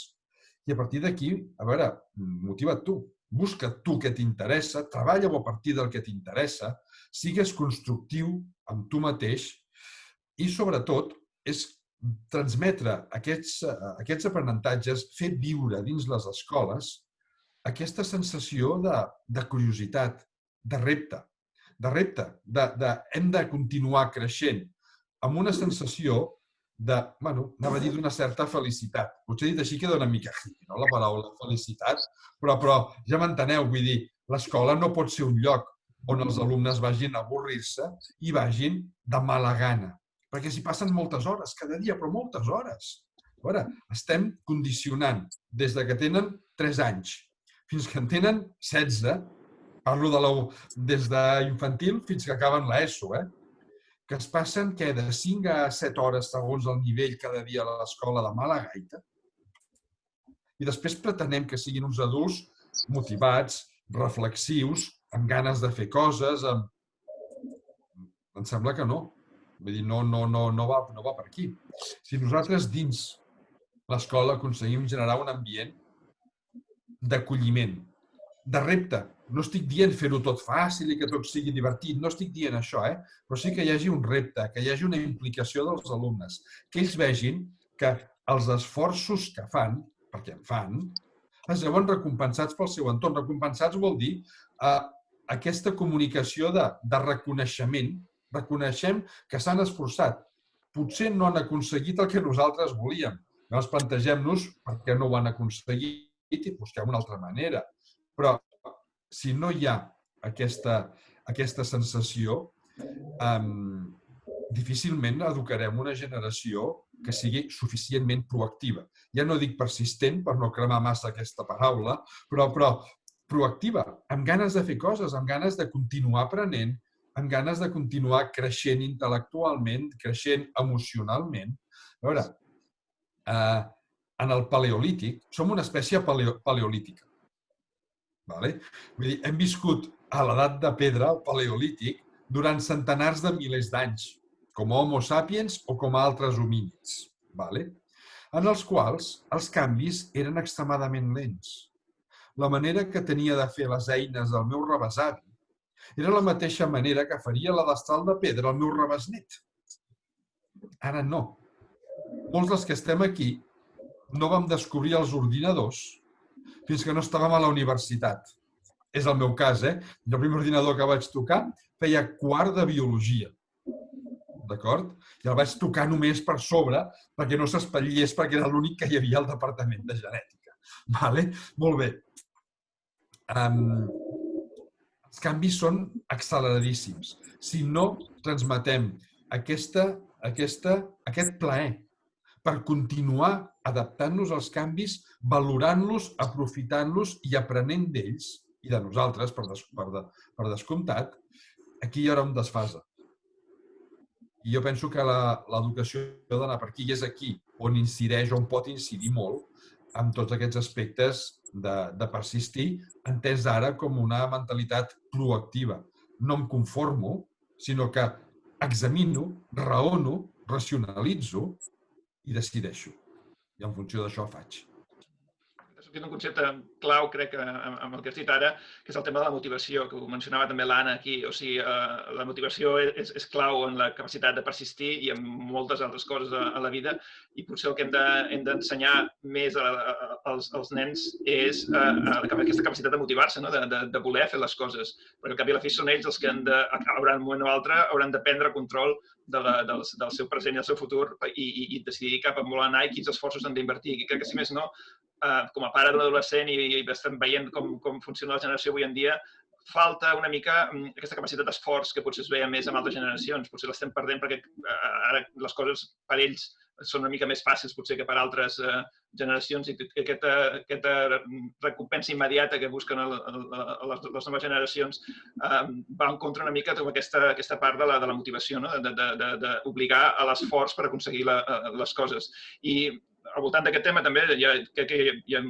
i a partir d'aquí, a veure, motiva't tu, busca tu què t'interessa, treballa-ho a partir del que t'interessa, sigues constructiu amb tu mateix i, sobretot, és transmetre aquests aprenentatges, fer viure dins les escoles aquesta sensació de curiositat, de repte, hem de continuar creixent amb una sensació de, bueno, anava a dir d'una certa felicitat. Potser dit així queda una mica hippie, no?, la paraula felicitat, però ja m'enteneu, vull dir, l'escola no pot ser un lloc on els alumnes vagin a avorrir-se i vagin de mala gana, perquè s'hi passen moltes hores, cada dia, però moltes hores. A veure, estem condicionant des que tenen 3 anys fins que en tenen 16, parlo des d'infantil fins que acaben l'ESO, que es passen de 5 a 7 hores segons el nivell cada dia a l'escola de mala gaita i després pretenem que siguin uns adults motivats, reflexius, amb ganes de fer coses. Em sembla que no. Vull dir, no va per aquí. Si nosaltres dins l'escola aconseguim generar un ambient d'acolliment, de repte. No estic dient fer-ho tot fàcil i que tot sigui divertit, no estic dient això, però sí que hi hagi un repte, que hi hagi una implicació dels alumnes, que ells vegin que els esforços que fan, perquè en fan, es veuen recompensats pel seu entorn. Recompensats vol dir aquesta comunicació de reconeixement. Reconeixem que s'han esforçat. Potser no han aconseguit el que nosaltres volíem. Llavors plantegem-nos per què no ho han aconseguit i busquem una altra manera. Però si no hi ha aquesta sensació, difícilment educarem una generació que sigui suficientment proactiva. Ja no dic persistent, per no cremar massa aquesta paraula, però proactiva, amb ganes de fer coses, amb ganes de continuar aprenent, amb ganes de continuar creixent intel·lectualment, creixent emocionalment. A veure, en el paleolític, som una espècie paleolítica. Vull dir, hem viscut a l'edat de pedra, el paleolític, durant centenars de milers d'anys, com a Homo sapiens o com a altres homínids, en els quals els canvis eren extremadament lents. La manera que tenia de fer les eines del meu rebesavi era la mateixa manera que faria la destral de pedra el meu rebesnet. Ara no. Molts dels que estem aquí no vam descobrir els ordinadors fins que no estàvem a la universitat. És el meu cas, El primer ordinador que vaig tocar feia quart de biologia. D'acord? I el vaig tocar només per sobre perquè no s'espatllés, perquè era l'únic que hi havia al departament de genètica. Molt bé. Els canvis són acceleradíssims. Si no transmetem aquest plaer per continuar adaptant-nos als canvis, valorant-los, aprofitant-los i aprenent d'ells, i de nosaltres, per descomptat, aquí hi haurà un desfase. I jo penso que l'educació ha d'anar per aquí, i és aquí on incideix, on pot incidir molt amb tots aquests aspectes de persistir, entès ara com una mentalitat proactiva. No em conformo, sinó que examino, raono, racionalitzo i decideixo. I en funció d'això faig. dit un concepte clau, crec, amb el que has dit ara, que és el tema de la motivació, que ho mencionava també l'Anna aquí. O sigui, la motivació és clau en la capacitat de persistir i en moltes altres coses a la vida, i potser el que hem d'ensenyar més als nens és aquesta capacitat de motivar-se, no? De voler fer les coses, perquè al cap i a la fi són ells els que hauran, un moment o altre, hauran de prendre control del seu present i el seu futur i decidir cap a on volen anar i quins esforços han d'invertir. I crec que, si més no, com a pare d'un adolescent i estem veient com funciona la generació avui en dia, falta una mica aquesta capacitat d'esforç que potser es veia més en altres generacions. Potser l'estem perdent perquè ara les coses per ells són una mica més fàcils potser que per altres generacions, i aquesta recompensa immediata que busquen les noves generacions va en contra una mica amb aquesta part de la motivació, no? D'obligar a l'esforç per aconseguir les coses. I al voltant d'aquest tema també crec que hi ha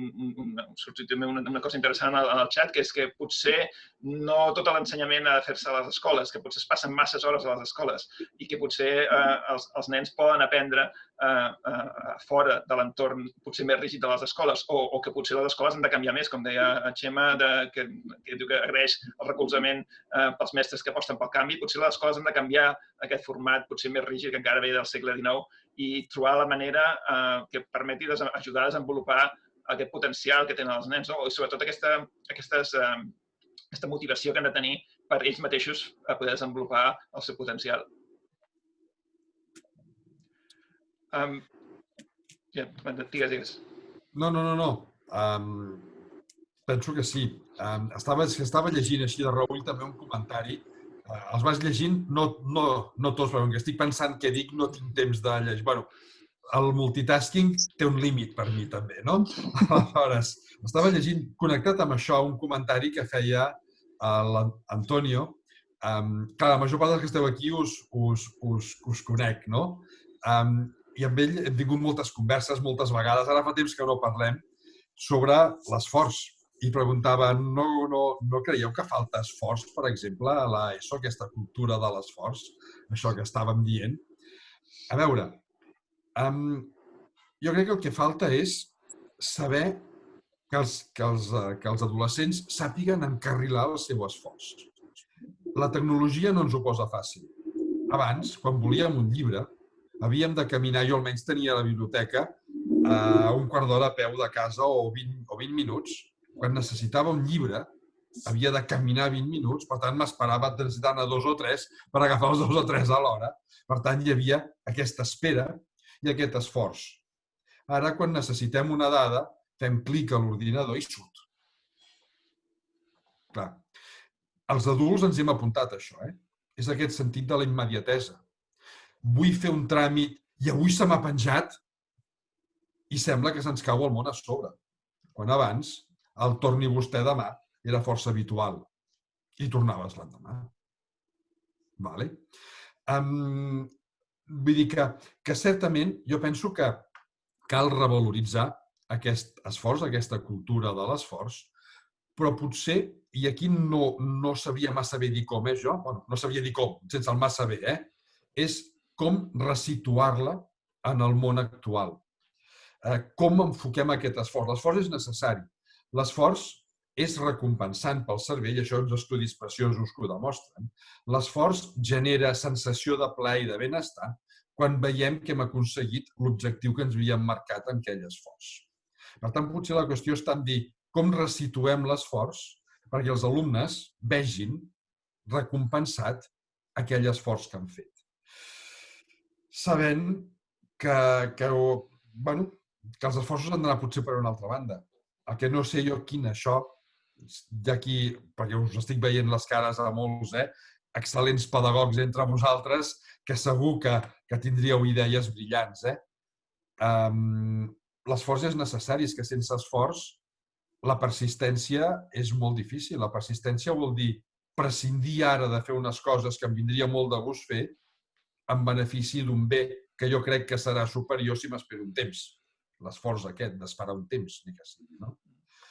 sortit també una cosa interessant al xat, que és que potser no tot l'ensenyament ha de fer-se a les escoles, que potser es passen masses hores a les escoles i que potser els nens poden aprendre fora de l'entorn potser més rígid de les escoles, o que potser les escoles han de canviar més, com deia Xema, que diu que agraeix el recolzament pels mestres que aposten pel canvi. Potser les escoles han de canviar aquest format potser més rígid que encara ve del segle XIX i trobar la manera que permeti ajudar a desenvolupar aquest potencial que tenen els nens, no? I sobretot aquesta motivació que han de tenir per ells mateixos a poder desenvolupar el seu potencial. Digues. No. Penso que sí. Estava llegint així de reull també un comentari. Els vaig llegint, no tots, perquè estic pensant què dic, no tinc temps de llegir. Bueno, el multitasking té un límit per mi també, no? Aleshores, estava llegint, connectat amb això, un comentari que feia l'Antonio. Clar, la major part dels que esteu aquí us conec, no? I amb ell hem tingut moltes converses, moltes vegades, ara fa temps que no parlem, sobre l'esforç. I preguntava, no creieu que falta esforç, per exemple, a l'ESO, aquesta cultura de l'esforç, això que estàvem dient? A veure, jo crec que el que falta és saber que els adolescents sàpiguen encarrilar el seu esforç. La tecnologia no ens ho posa fàcil. Abans, quan volíem un llibre, havíem de caminar, jo almenys tenia a la biblioteca, un quart d'hora a peu de casa o 20 minuts. Quan necessitava un llibre, havia de caminar 20 minuts, per tant, m'esperava necessitant a 2 o 3 per agafar els 2 o 3 a l'hora. Per tant, hi havia aquesta espera i aquest esforç. Ara, quan necessitem una dada, fem clic a l'ordinador i surt. Clar, els adults ens hem apuntat a això, És aquest sentit de la immediatesa. Vull fer un tràmit i avui se m'ha penjat i sembla que se'ns cau el món a sobre. Quan abans el torni vostè demà era força habitual i tornaves l'endemà. Vale? Vull dir que certament jo penso que cal revaloritzar aquest esforç, aquesta cultura de l'esforç, però potser, i aquí no sabria massa bé dir com jo, no sabria dir com, sense el massa bé, és com resituar-la en el món actual. Com enfoquem aquest esforç? L'esforç és necessari. L'esforç és recompensant pel cervell, això els estudis preciosos que ho demostren. L'esforç genera sensació de plaer i de benestar quan veiem que hem aconseguit l'objectiu que ens havíem marcat en aquell esforç. Per tant, potser la qüestió està en dir com resituem l'esforç perquè els alumnes vegin recompensat aquell esforç que han fet. Sabent que els esforços han d'anar potser per una altra banda. El que no sé jo quin això, ja aquí, perquè us estic veient les cares a molts, excel·lents pedagogs entre vosaltres, que segur que tindríeu idees brillants. L'esforç és necessari, és que sense esforç la persistència és molt difícil. La persistència vol dir prescindir ara de fer unes coses que em vindria molt de gust fer en benefici d'un bé que jo crec que serà superior si m'espero un temps. L'esforç aquest d'esperar un temps, ni que sigui, no?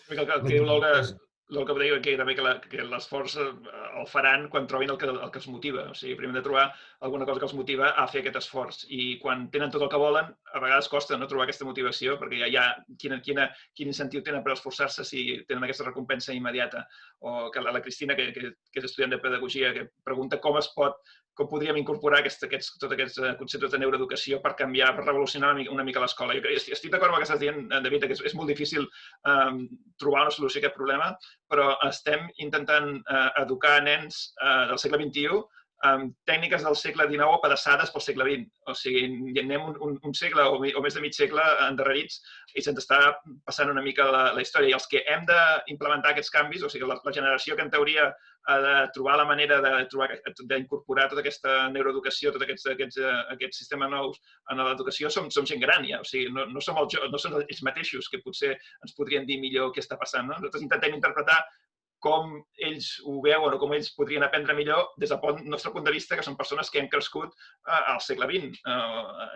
El que diu l'Olga el que deia que també que l'esforç el faran quan trobin el que els motiva. O sigui, primer de trobar alguna cosa que els motiva a fer aquest esforç. I quan tenen tot el que volen, a vegades costa no trobar aquesta motivació, perquè ja quin incentiu tenen per esforçar-se si tenen aquesta recompensa immediata. O que la Cristina, que és estudiant de pedagogia, que pregunta com podríem incorporar tots aquests conceptes de neuroeducació per canviar, per revolucionar una mica l'escola. Jo estic d'acord amb el que estàs dient, David, que és molt difícil trobar una solució a aquest problema, però estem intentant educar nens del segle XXI amb tècniques del segle XIX apedaçades pel segle XX. O sigui, anem un segle o més de mig segle endarrerits i se'ns està passant una mica la història. I els que hem d'implementar aquests canvis, o sigui, la generació que en teoria ha de trobar la manera d'incorporar tota aquesta neuroeducació, tots aquests sistemes nous en l'educació, som gent gran ja. O sigui, no som ells mateixos que potser ens podrien dir millor què està passant. Nosaltres intentem interpretar com ells ho veuen o com ells podrien aprendre millor des del nostre punt de vista, que són persones que hem crescut al segle XX.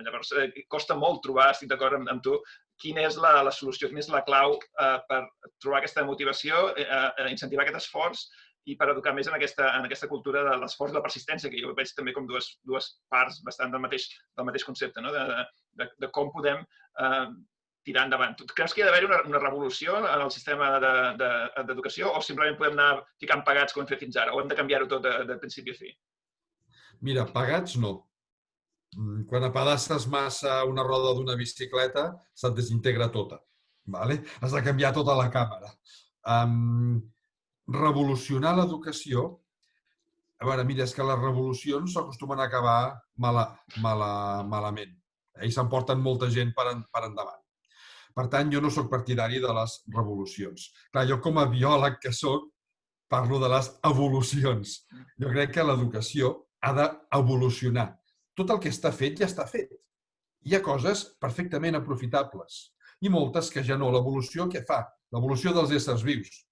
Llavors, costa molt trobar, estic d'acord amb tu, quina és la solució, quina és la clau per trobar aquesta motivació, incentivar aquest esforç i per educar més en aquesta cultura de l'esforç i la persistència, que jo veig també com dues parts bastant del mateix concepte, de com podem tirar endavant. Tu creus que hi ha d'haver una revolució en el sistema d'educació o simplement podem anar ficant pagats com hem fet fins ara? O hem de canviar-ho tot de principi a fi? Mira, pagats no. Quan apedasses massa una roda d'una bicicleta, se't desintegra tota. Has de canviar tota la càmera. Revolucionar l'educació... A veure, mira, és que les revolucions s'acostumen a acabar malament. I s'emporten molta gent per endavant. Per tant, jo no sóc partidari de les revolucions. Clar, jo com a biòleg que sóc, parlo de les evolucions. Jo crec que l'educació ha d'evolucionar. Tot el que està fet ja està fet. Hi ha coses perfectament aprofitables i moltes que ja no. L'evolució què fa? L'evolució dels éssers vius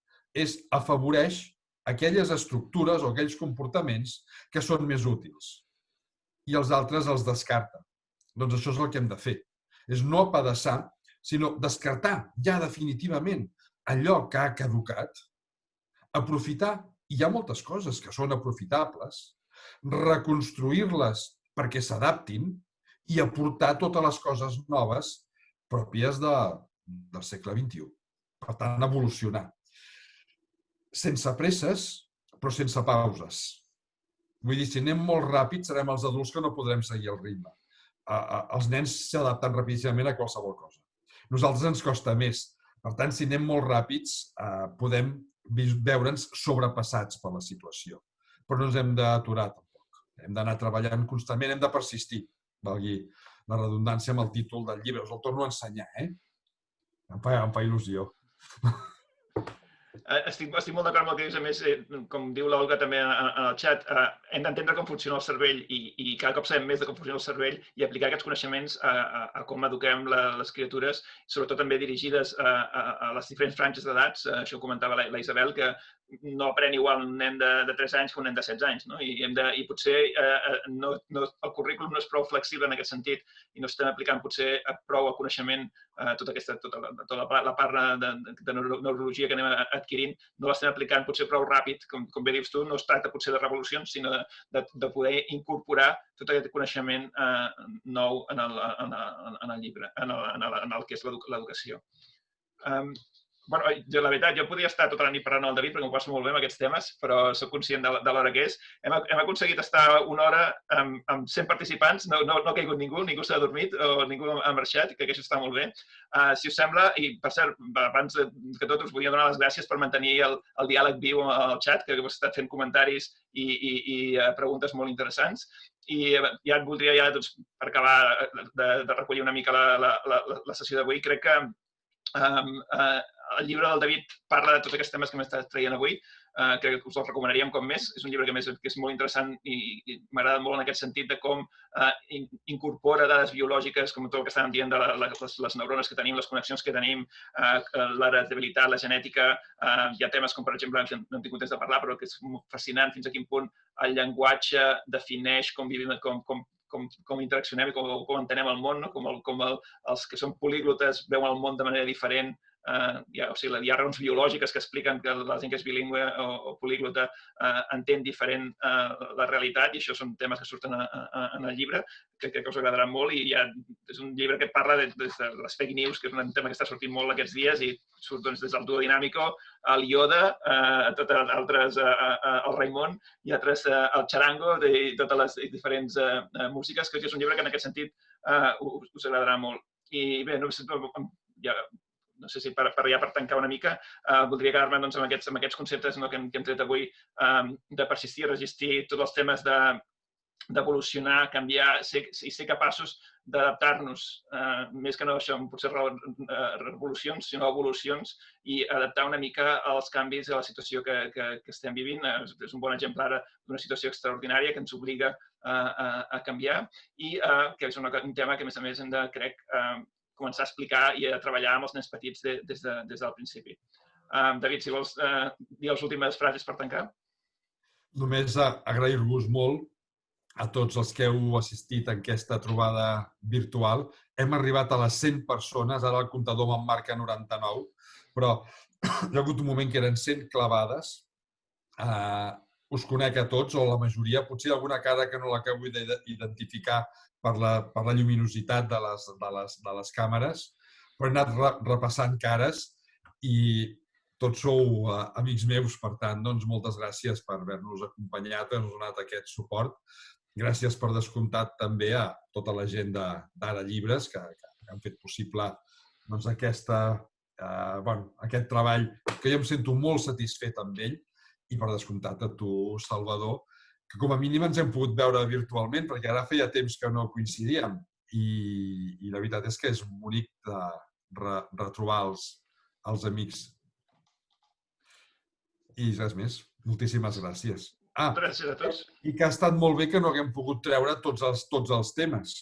afavoreix aquelles estructures o aquells comportaments que són més útils i els altres els descarta. Doncs això és el que hem de fer. És no apedaçar, sinó descartar ja definitivament allò que ha caducat, aprofitar, i hi ha moltes coses que són aprofitables, reconstruir-les perquè s'adaptin i aportar totes les coses noves pròpies del segle XXI. Per tant, evolucionar. Sense presses, però sense pauses. Vull dir, si anem molt ràpid, serem els adults que no podrem seguir el ritme. Els nens s'adapten rapidíssimament a qualsevol cosa. Nosaltres ens costa més. Per tant, si anem molt ràpids, podem veure'ns sobrepassats per la situació. Però no ens hem d'aturar, tampoc. Hem d'anar treballant constantment, hem de persistir, valgui la redundància amb el títol del llibre. Us el torno a ensenyar, Em fa il·lusió. Estic molt d'acord amb el que dius. A més, com diu l'Olga també en el xat, hem d'entendre com funciona el cervell i cada cop sabem més de com funciona el cervell i aplicar aquests coneixements a com eduquem les criatures, sobretot també dirigides a les diferents franges d'edats. Això ho comentava la Isabel, que no aprèn igual un nen de 3 anys que un nen de 16 anys. I potser el currículum no és prou flexible en aquest sentit i no estem aplicant potser prou el coneixement, tota la part de neurologia que anem adquirint, no l'estem aplicant potser prou ràpid, com bé dius tu. No es tracta potser de revolucions, sinó de poder incorporar tot aquest coneixement nou en el llibre, en el que és l'educació. La veritat, jo podria estar tota la nit parlant amb el David perquè m'ho passo molt bé amb aquests temes, però soc conscient de l'hora que és. Hem aconseguit estar una hora amb 100 participants, no ha caigut ningú s'ha adormit o ningú ha marxat, crec que això està molt bé. Si us sembla, i per cert, abans que tot us volia donar les gràcies per mantenir el diàleg viu al xat, que heu estat fent comentaris i preguntes molt interessants. I ja et voldria, per acabar de recollir una mica la sessió d'avui, crec que el llibre del David parla de tots aquests temes que hem estat traient avui. Crec que us el recomanaríem com més. És un llibre que és molt interessant i m'agrada molt en aquest sentit de com incorpora dades biològiques, com tot el que estàvem dient de les neurones que tenim, les connexions que tenim, l'hereditabilitat, la genètica. Hi ha temes com, per exemple, que no hem tingut temps de parlar, però que és fascinant fins a quin punt el llenguatge defineix com vivim, com interaccionem i com entenem el món, com els que són políglotes veuen el món de manera diferent hi ha raons biològiques que expliquen que la gent que és bilingüe o políglota entén diferent la realitat, i això són temes que surten en el llibre, que crec que us agradarà molt, i és un llibre que parla de les fake news, que és un tema que està sortint molt aquests dies, i surt des del Duo Dinàmico, el Yoda, el Raimon i altres, el Charango, i totes les diferents músiques, que és un llibre que en aquest sentit us agradarà molt. I bé, no sé si per tancar una mica, voldria quedar-me amb aquests conceptes que hem tret avui, de persistir, resistir, tots els temes d'evolucionar, canviar i ser capaços d'adaptar-nos, més que no això, potser revolucions, sinó evolucions, i adaptar una mica als canvis de la situació que estem vivint. És un bon exemple ara d'una situació extraordinària que ens obliga a canviar, i que és un tema que, a més, hem de, crec, començar a explicar i a treballar amb els nens petits des del principi. David, si vols dir les últimes frases per tancar. Només agrair-vos molt a tots els que heu assistit a aquesta trobada virtual. Hem arribat a les 100 persones, ara el comptador me'n marca 99, però hi ha hagut un moment que eren 100 clavades. Us conec a tots, o la majoria, potser alguna cara que no l'acabo d'identificar per la lluminositat de les càmeres, però he anat repassant cares i tots sou amics meus, per tant, doncs moltes gràcies per haver-nos acompanyat, haver-nos donat aquest suport. Gràcies per descomptat també a tota la gent d'Ara Llibres que han fet possible aquest treball, que jo em sento molt satisfet amb ell, i per descomptat a tu, Salvador, que com a mínim ens hem pogut veure virtualment, perquè ara feia temps que no coincidíem, i la veritat és que és bonic de retrobar els amics. I res més. Moltíssimes gràcies. Gràcies a tots. I que ha estat molt bé que no haguem pogut treure tots els temes,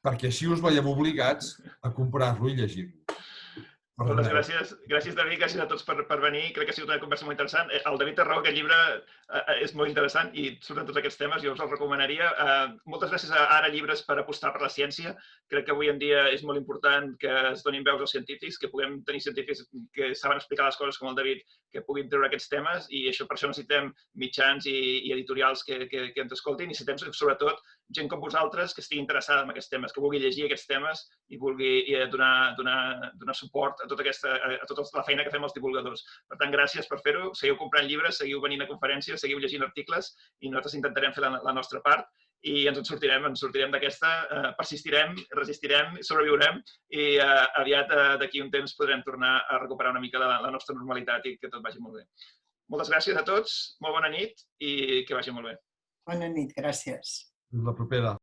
perquè així us veiem obligats a comprar-lo i llegir-lo. Moltes gràcies. Gràcies, David, gràcies a tots per venir. Crec que ha sigut una conversa molt interessant. El David té raó, aquest llibre és molt interessant i surten tots aquests temes, jo us el recomanaria. Moltes gràcies a Ara Llibres per apostar per la ciència. Crec que avui en dia és molt important que es donin veus als científics, que puguem tenir científics que saben explicar les coses com el David, que puguin treure aquests temes, i per això necessitem mitjans i editorials que ens escoltin, i necessitem, sobretot, gent com vosaltres que estigui interessada en aquests temes, que vulgui llegir aquests temes i vulgui donar suport a tota la feina que fem els divulgadors. Per tant, gràcies per fer-ho. Seguiu comprant llibres, seguiu venint a conferències, seguiu llegint articles, i nosaltres intentarem fer la nostra part i ens en sortirem d'aquesta, persistirem, resistirem, sobreviurem, i aviat, d'aquí un temps, podrem tornar a recuperar una mica la nostra normalitat i que tot vagi molt bé. Moltes gràcies a tots, molt bona nit i que vagi molt bé. Bona nit, gràcies. Fins la propera.